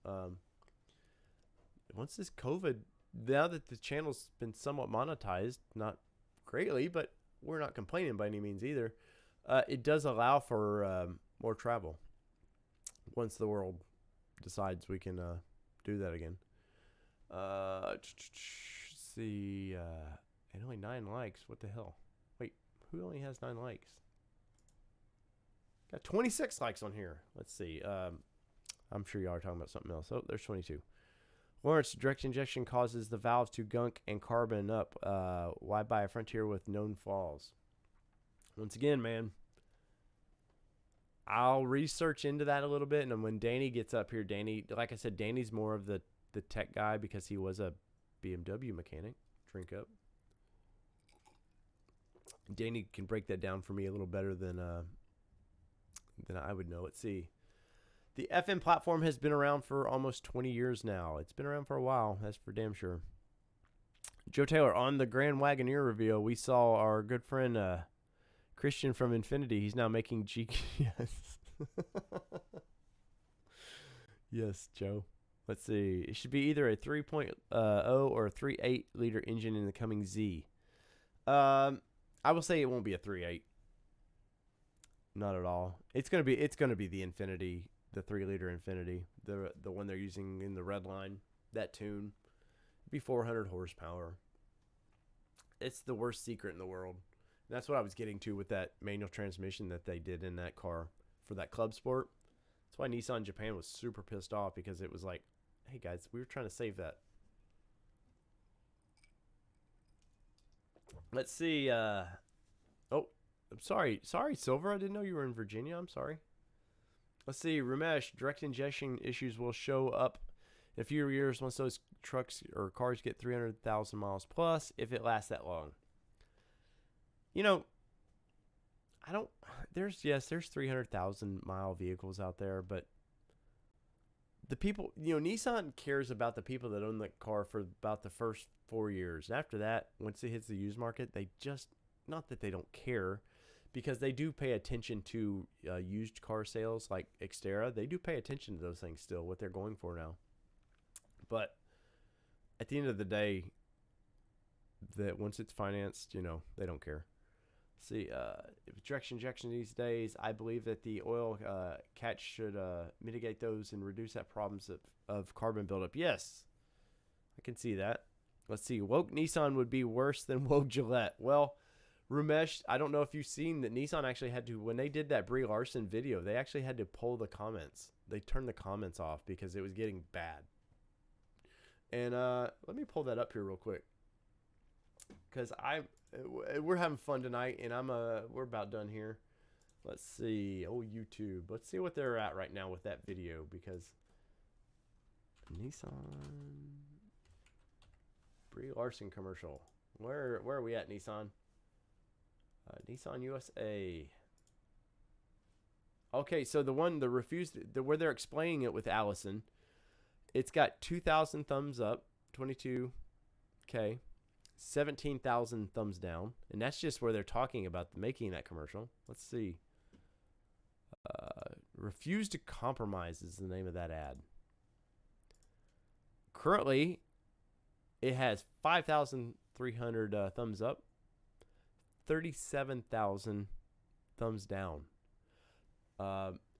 Once this COVID, now that the channel's been somewhat monetized, not greatly, but we're not complaining by any means either. It does allow for more travel once the world decides we can do that again. Let's see. And only 9 likes. What the hell? Wait, who only has 9 likes? Got 26 likes on here. Let's see. I'm sure y'all are talking about something else. Oh, there's 22. Lawrence, direct injection causes the valves to gunk and carbon up. Why buy a Frontier with known flaws? Once again, man, I'll research into that a little bit. And when Danny gets up here, like I said, Danny's more of the tech guy because he was a BMW mechanic. Drink up. Danny can break that down for me a little better than I would know. Let's see. The FM platform has been around for almost 20 years now. It's been around for a while. That's for damn sure. Joe Taylor, on the Grand Wagoneer reveal, we saw our good friend Christian from Infinity. He's now making Yes. Yes, Joe. Let's see. It should be either a 3.0 or a 3.8 liter engine in the coming Z. I will say it won't be a 3.8. Not at all. It's gonna be the Infinity, the 3-liter Infinity, the one they're using in the red line. That tune, be 400 horsepower. It's the worst secret in the world. And that's what I was getting to with that manual transmission that they did in that car for that Club Sport. That's why Nissan Japan was super pissed off, because it was like, hey guys, we were trying to save that. Let's see. Oh, I'm sorry, Silver. I didn't know you were in Virginia. I'm sorry. Let's see. Ramesh, direct injection issues will show up in a few years once those trucks or cars get 300,000 miles plus, if it lasts that long. There's 300,000 mile vehicles out there, but the people, Nissan cares about the people that own the car for about the first 4 years. And after that, once it hits the used market, they just, not that they don't care, because they do pay attention to used car sales like Xterra. They do pay attention to those things still, what they're going for now. But at the end of the day, that once it's financed, they don't care. See, if direct injection these days, I believe that the oil catch should mitigate those and reduce that problems of carbon buildup. Yes, I can see that. Let's see. Woke Nissan would be worse than woke Gillette. Well, Rumesh, I don't know if you've seen that Nissan actually had to, when they did that Brie Larson video, they actually had to pull the comments. They turned the comments off because it was getting bad. And let me pull that up here real quick, because we're having fun tonight, and we're about done here. Let's see. Oh, YouTube. Let's see what they're at right now with that video, because Nissan Brie Larson commercial. Where are we at, Nissan? Nissan USA. Okay, so where they're explaining it with Allison, it's got 2,000 thumbs up, 22K, 17,000 thumbs down, and that's just where they're talking about making that commercial. Let's see. Refuse to compromise is the name of that ad. Currently, it has 5,300 thumbs up, 37,000 thumbs down.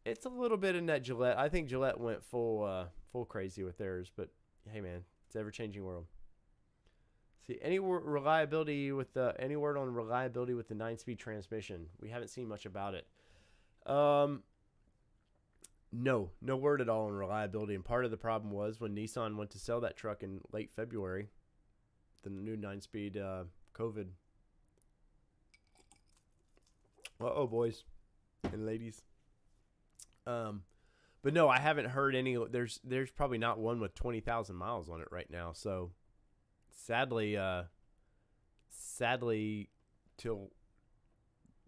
It's a little bit in that Gillette. I think Gillette went full crazy with theirs, but hey, man, it's an ever-changing world. See, any word on reliability with the 9-speed transmission? We haven't seen much about it. No word at all on reliability. And part of the problem was when Nissan went to sell that truck in late February, the new 9-speed COVID. Uh-oh, boys and ladies. But no, I haven't heard any. There's probably not one with 20,000 miles on it right now. So sadly, till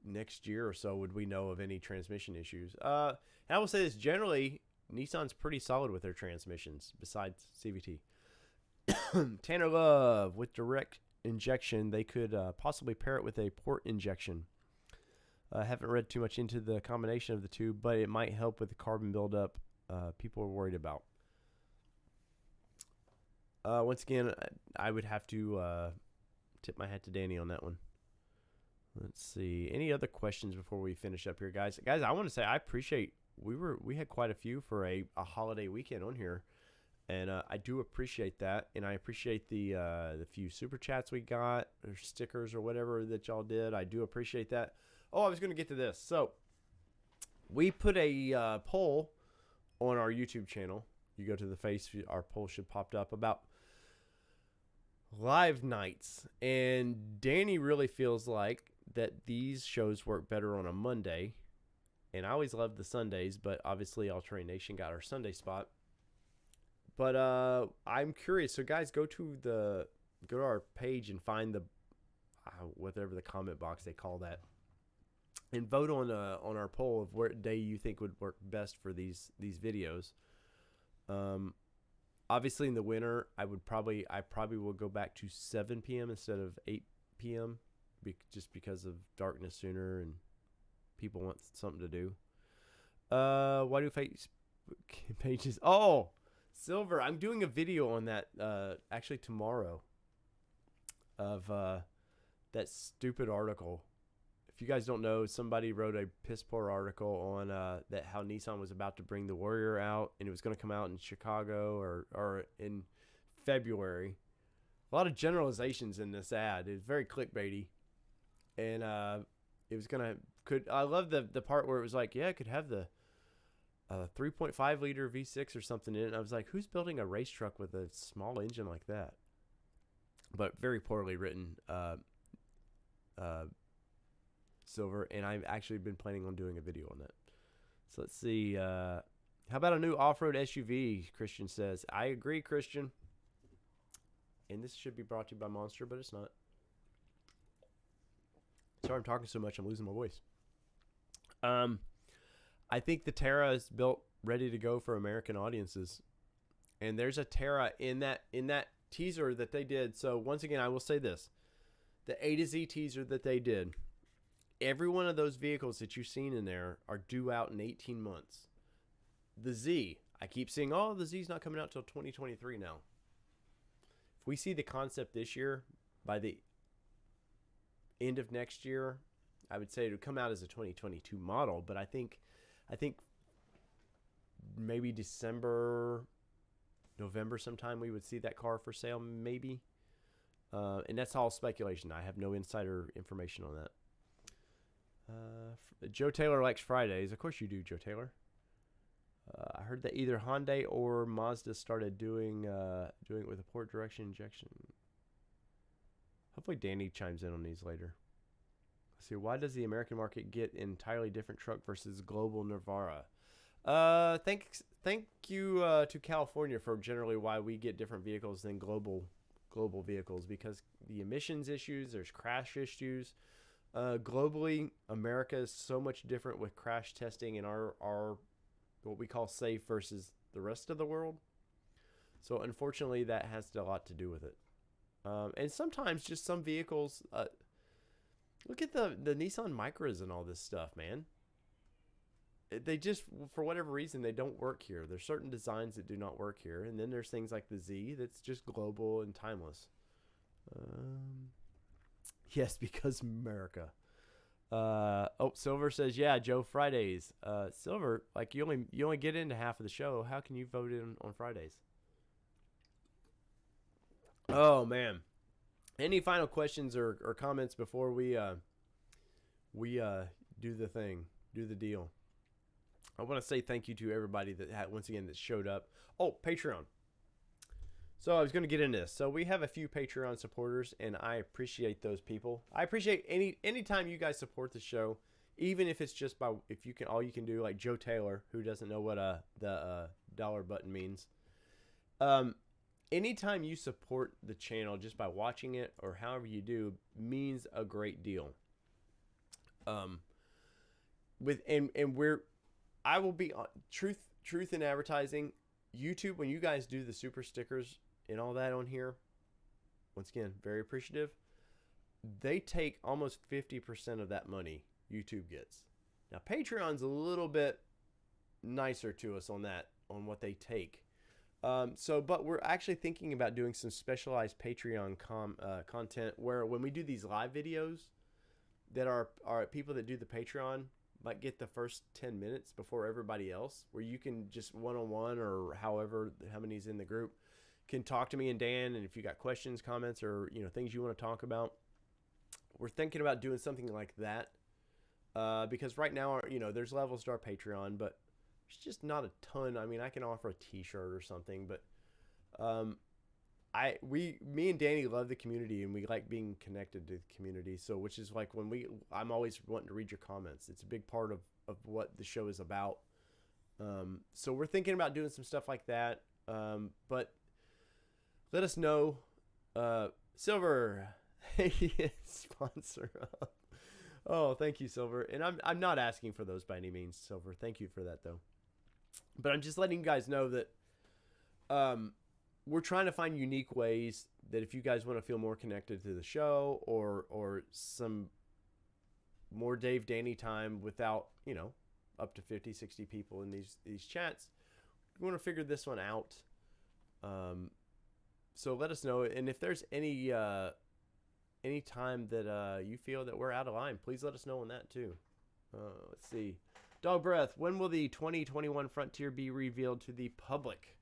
next year or so would we know of any transmission issues. And I will say this, generally, Nissan's pretty solid with their transmissions, besides CVT. Tanner Love, with direct injection, they could possibly pair it with a port injection. I haven't read too much into the combination of the two, but it might help with the carbon buildup people are worried about. Once again, I would have to tip my hat to Danny on that one. Let's see. Any other questions before we finish up here, guys? Guys, I want to say I appreciate we had quite a few for a holiday weekend on here, and I do appreciate that, and I appreciate the few super chats we got or stickers or whatever that y'all did. I do appreciate that. Oh, I was going to get to this. So we put a poll on our YouTube channel. You go to the face, our poll should pop up about live nights, and Danny really feels like that these shows work better on a Monday, and I always loved the Sundays, but obviously All Terrain Nation got our Sunday spot. But I'm curious, so guys, go to our page and find the whatever the comment box they call that, and vote on our poll of what day you think would work best for these videos. Obviously in the winter, I probably will go back to 7 p.m. instead of 8 p.m. Just because of darkness sooner and people want something to do. Why do Facebook pages? Oh, Silver, I'm doing a video on that actually tomorrow of that stupid article. If you guys don't know, somebody wrote a piss poor article on that how Nissan was about to bring the Warrior out, and it was going to come out in Chicago or in February. A lot of generalizations in this ad. It's very clickbaity, and it was I love the part where it was like, yeah, it could have the 3.5 liter V6 or something in it. And I was like, who's building a race truck with a small engine like that? But very poorly written. Silver, and I've actually been planning on doing a video on that. So let's see. How about a new off-road SUV? Christian says. I agree, Christian. And this should be brought to you by Monster, but it's not. Sorry I'm talking so much, I'm losing my voice. I think the Terra is built ready to go for American audiences. And there's a Terra in that teaser that they did. So once again, I will say this. The A to Z teaser that they did, every one of those vehicles that you've seen in there are due out in 18 months. The Z, I keep seeing, the Z's not coming out till 2023 now. If we see the concept this year, by the end of next year, I would say it would come out as a 2022 model. But I think maybe November sometime we would see that car for sale, maybe. And that's all speculation. I have no insider information on that. Joe Taylor likes Fridays. Of course you do, Joe Taylor. I heard that either Hyundai or Mazda started doing it with a port direction injection. Hopefully Danny chimes in on these later. Let's see. Why does the American market get an entirely different truck versus global Navara? Thank you to California for generally why we get different vehicles than global vehicles, because the emissions issues, there's crash issues. Globally, America is so much different with crash testing and our what we call safe versus the rest of the world. So unfortunately, that has a lot to do with it. And sometimes just some vehicles, look at the Nissan Micras and all this stuff, man. They just, for whatever reason, they don't work here. There's certain designs that do not work here. And then there's things like the Z that's just global and timeless. Yes, because America. Silver says, yeah, Joe, Fridays. Silver, like you only get into half of the show. How can you vote in on Fridays? Oh man. Any final questions or comments before we do the deal? I want to say thank you to everybody that once again that showed up. Oh, Patreon. So I was going to get into this. So we have a few Patreon supporters, and I appreciate those people. I appreciate any time you guys support the show, even if it's just by all you can do, like Joe Taylor, who doesn't know what the dollar button means. Anytime you support the channel just by watching it or however you do means a great deal. I will be on truth in advertising. YouTube, when you guys do the super stickers and all that on here, once again, very appreciative. They take almost 50% of that money YouTube gets. Now, Patreon's a little bit nicer to us on that, on what they take. But we're actually thinking about doing some specialized Patreon content where when we do these live videos that are people that do the Patreon might get the first 10 minutes before everybody else, where you can just one-on-one or how many's in the group can talk to me and Dan. And if you got questions, comments, or, things you want to talk about, we're thinking about doing something like that. Because right now, there's levels to our Patreon, but it's just not a ton. I mean, I can offer a t-shirt or something, but, me and Danny love the community and we like being connected to the community. So, which is like I'm always wanting to read your comments. It's a big part of what the show is about. So we're thinking about doing some stuff like that. But let us know. Silver, sponsor up. Oh, thank you, Silver. And I'm not asking for those by any means, Silver. Thank you for that though. But I'm just letting you guys know that, we're trying to find unique ways that if you guys want to feel more connected to the show or some more Dave Danny time without, up to 50, 60 people in these chats, we want to figure this one out. So let us know. And if there's any time that you feel that we're out of line, please let us know on that too. Let's see. Dog Breath, when will the 2021 Frontier be revealed to the public?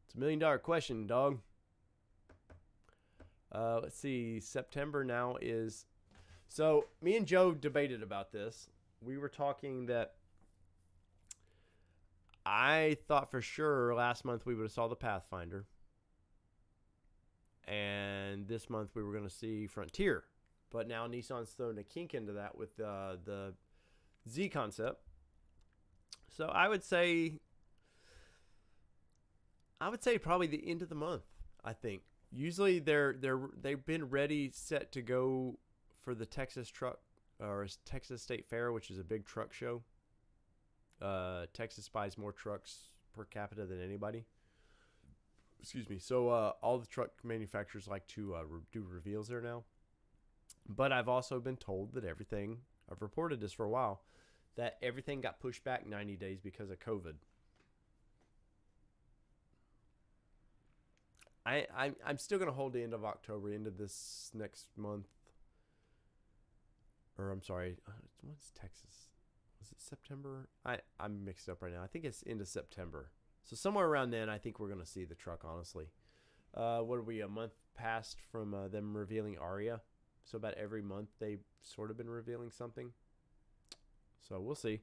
It's $1 million question, dog. Let's see. September now is... So, me and Joe debated about this. We were talking that I thought for sure last month we would have saw the Pathfinder. And this month we were going to see Frontier. But now Nissan's thrown a kink into that with the Z concept. So, I would say probably the end of the month, I think. Usually they've been ready, set to go for the Texas State Fair, which is a big truck show. Texas buys more trucks per capita than anybody. Excuse me. So all the truck manufacturers like to do reveals there now. But I've also been told that I've reported this for a while, that everything got pushed back 90 days because of COVID. I'm still going to hold the end of October into this next month. Or I'm sorry, what's Texas? Was it September? I'm mixed up right now. I think it's into September. So somewhere around then, I think we're going to see the truck, honestly. What are we, a month past from them revealing Aria? So about every month they've sort of been revealing something. So we'll see.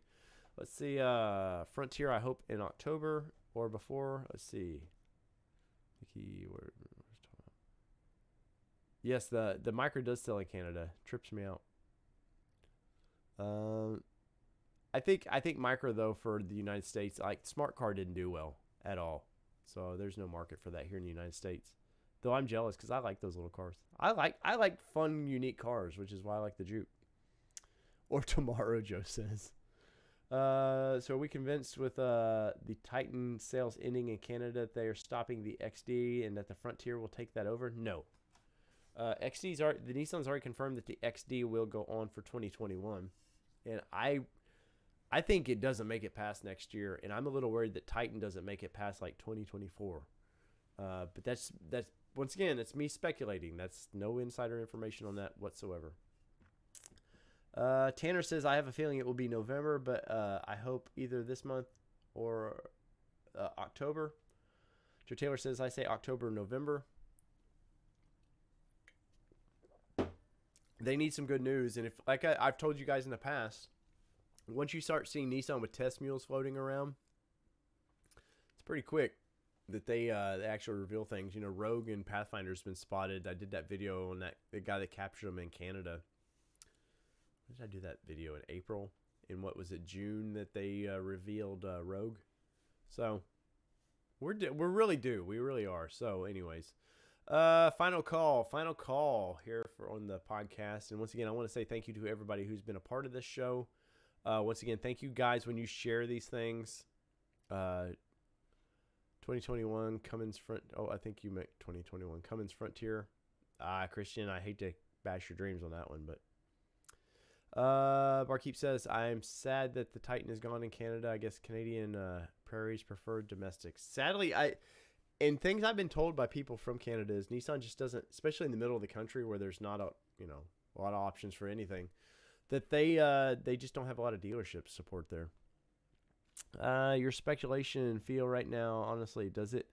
Let's see. Frontier, I hope in October or before. Let's see. The keyword. Yes, the Micro does sell in Canada. Trips me out. I think Micro though for the United States, like Smart Car didn't do well at all. So there's no market for that here in the United States. Though I'm jealous because I like those little cars. I like fun, unique cars, which is why I like the Juke. Or tomorrow, Joe says. So are we convinced with the Titan sales ending in Canada that they are stopping the XD and that the Frontier will take that over? No. The Nissan's already confirmed that the XD will go on for 2021, and I think it doesn't make it past next year, and I'm a little worried that Titan doesn't make it past like 2024. But that's once again, it's me speculating. That's no insider information on that whatsoever. Tanner says, I have a feeling it will be November, but I hope either this month or October. Joe Taylor says, I say October, November. They need some good news, and if like I've told you guys in the past, once you start seeing Nissan with test mules floating around, it's pretty quick that they actually reveal things. You know, Rogue and Pathfinder's been spotted. I did that video on the guy that captured them in Canada. When did I do that video? In April? In what was it, June that they revealed Rogue? So we're really due. We really are. So anyways. Final call here on the podcast. And once again, I want to say thank you to everybody who's been a part of this show. Once again, thank you guys when you share these things. 2021 Cummins front. Oh, I think you meant 2021 Cummins Frontier. Christian, I hate to bash your dreams on that one, but Barkeep says, I'm sad that the Titan is gone in Canada. I guess Canadian prairies prefer domestics. Sadly, and things I've been told by people from Canada is Nissan just doesn't, especially in the middle of the country where there's not a lot of options for anything, that they just don't have a lot of dealership support there. Your speculation and feel right now, honestly, does it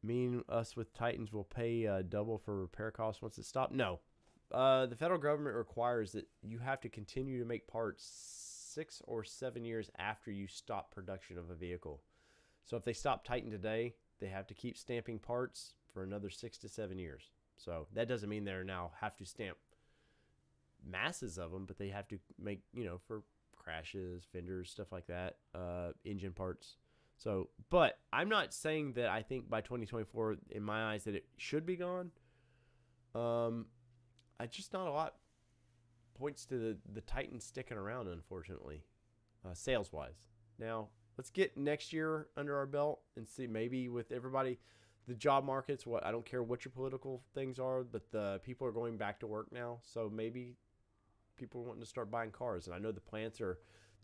mean us with Titans will pay double for repair costs once it stops? No. The federal government requires that you have to continue to make parts 6 or 7 years after you stop production of a vehicle. So if they stop Titan today, they have to keep stamping parts for another 6 to 7 years. So that doesn't mean they now have to stamp masses of them, but they have to make, for crashes, fenders, stuff like that, engine parts. So, but I'm not saying that I think by 2024, in my eyes, that it should be gone. I just not a lot points to the Titan sticking around, unfortunately, sales-wise. Now, let's get next year under our belt and see maybe with everybody, the job markets, I don't care what your political things are, but the people are going back to work now. So maybe people are wanting to start buying cars. And I know the plants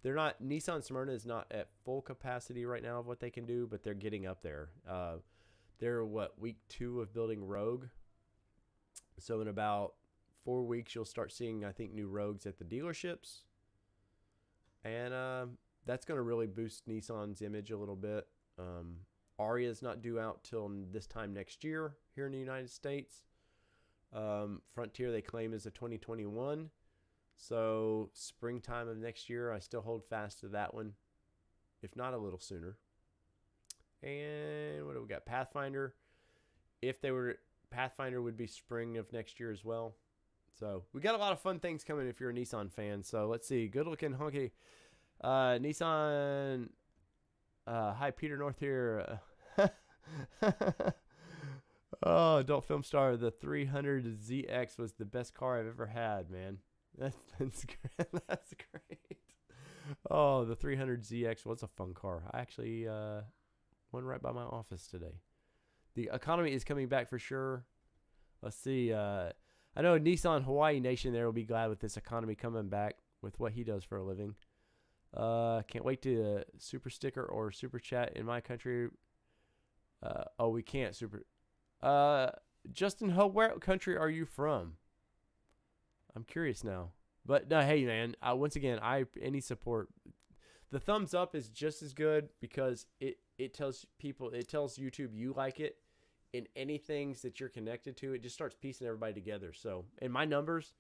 Nissan Smyrna is not at full capacity right now of what they can do, but they're getting up there. They're week 2 of building Rogue. So in about 4 weeks, you'll start seeing, I think, new Rogues at the dealerships. And that's going to really boost Nissan's image a little bit. Aria is not due out till this time next year here in the United States. Frontier, they claim, is a 2021. So springtime of next year, I still hold fast to that one, if not a little sooner. And what do we got? Pathfinder. Pathfinder would be spring of next year as well. So we got a lot of fun things coming if you're a Nissan fan. So let's see. Good looking honky. Nissan. Hi, Peter North here. Oh, adult film star. The 300ZX was the best car I've ever had, man. That's great. That's great. Oh, the 300ZX was a fun car. I actually went right by my office today. The economy is coming back for sure. Let's see. I know Nissan Hawaii Nation there will be glad with this economy coming back with what he does for a living. Can't wait to super sticker or super chat in my country. We can't super. Justin, where country are you from? I'm curious now. But no, hey man. Once again, any support. The thumbs up is just as good because it it tells YouTube you like it, and anything that you're connected to, it just starts piecing everybody together. So, and my numbers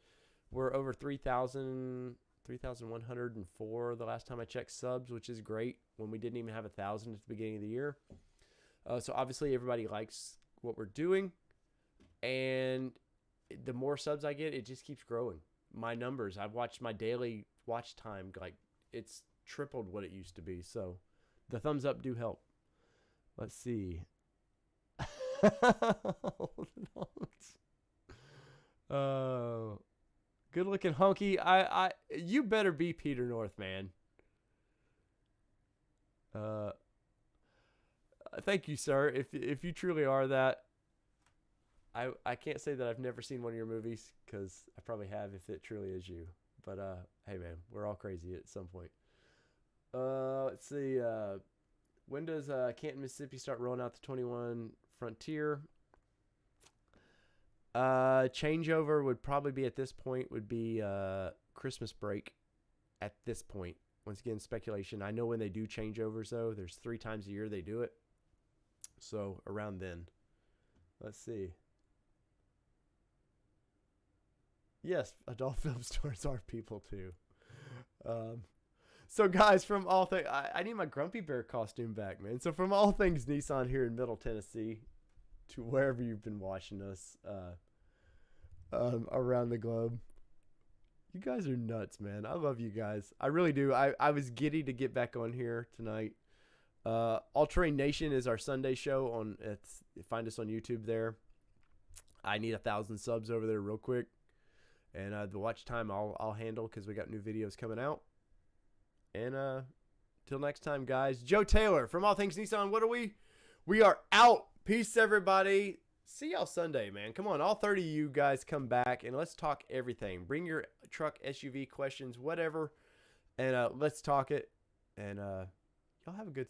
were over 3,104 the last time I checked subs, which is great when we didn't even have 1,000 at the beginning of the year. So obviously everybody likes what we're doing, and the more subs I get, it just keeps growing. My numbers, I've watched my daily watch time, like it's tripled what it used to be. So the thumbs up do help. Let's see. Good looking hunky. You better be Peter North, man. Thank you, sir. If you truly are that, I can't say that I've never seen one of your movies, because I probably have if it truly is you. But hey man, we're all crazy at some point. Let's see. When does Canton, Mississippi start rolling out the 21 Frontier? Changeover would probably be at this point, would be Christmas break at this point. Once again, speculation. I know when they do changeovers, though, there's 3 times a year they do it. So around then. Let's see. Yes, adult film stores are people too. So guys, from all things, I need my Grumpy Bear costume back, man. So from all things Nissan here in Middle Tennessee to wherever you've been watching us around the globe, you guys are nuts, man. I love you guys. I really do. I was giddy to get back on here tonight. All Terrain Nation is our Sunday show on. Find us on YouTube there. I need 1,000 subs over there real quick, and the watch time I'll handle, because we got new videos coming out. And till next time, guys. Joe Taylor from All Things Nissan. What are we? We are out. Peace, everybody. See y'all Sunday, man. Come on, all 30 of you guys come back, and let's talk everything. Bring your truck, SUV questions, whatever, and let's talk it. And y'all have a good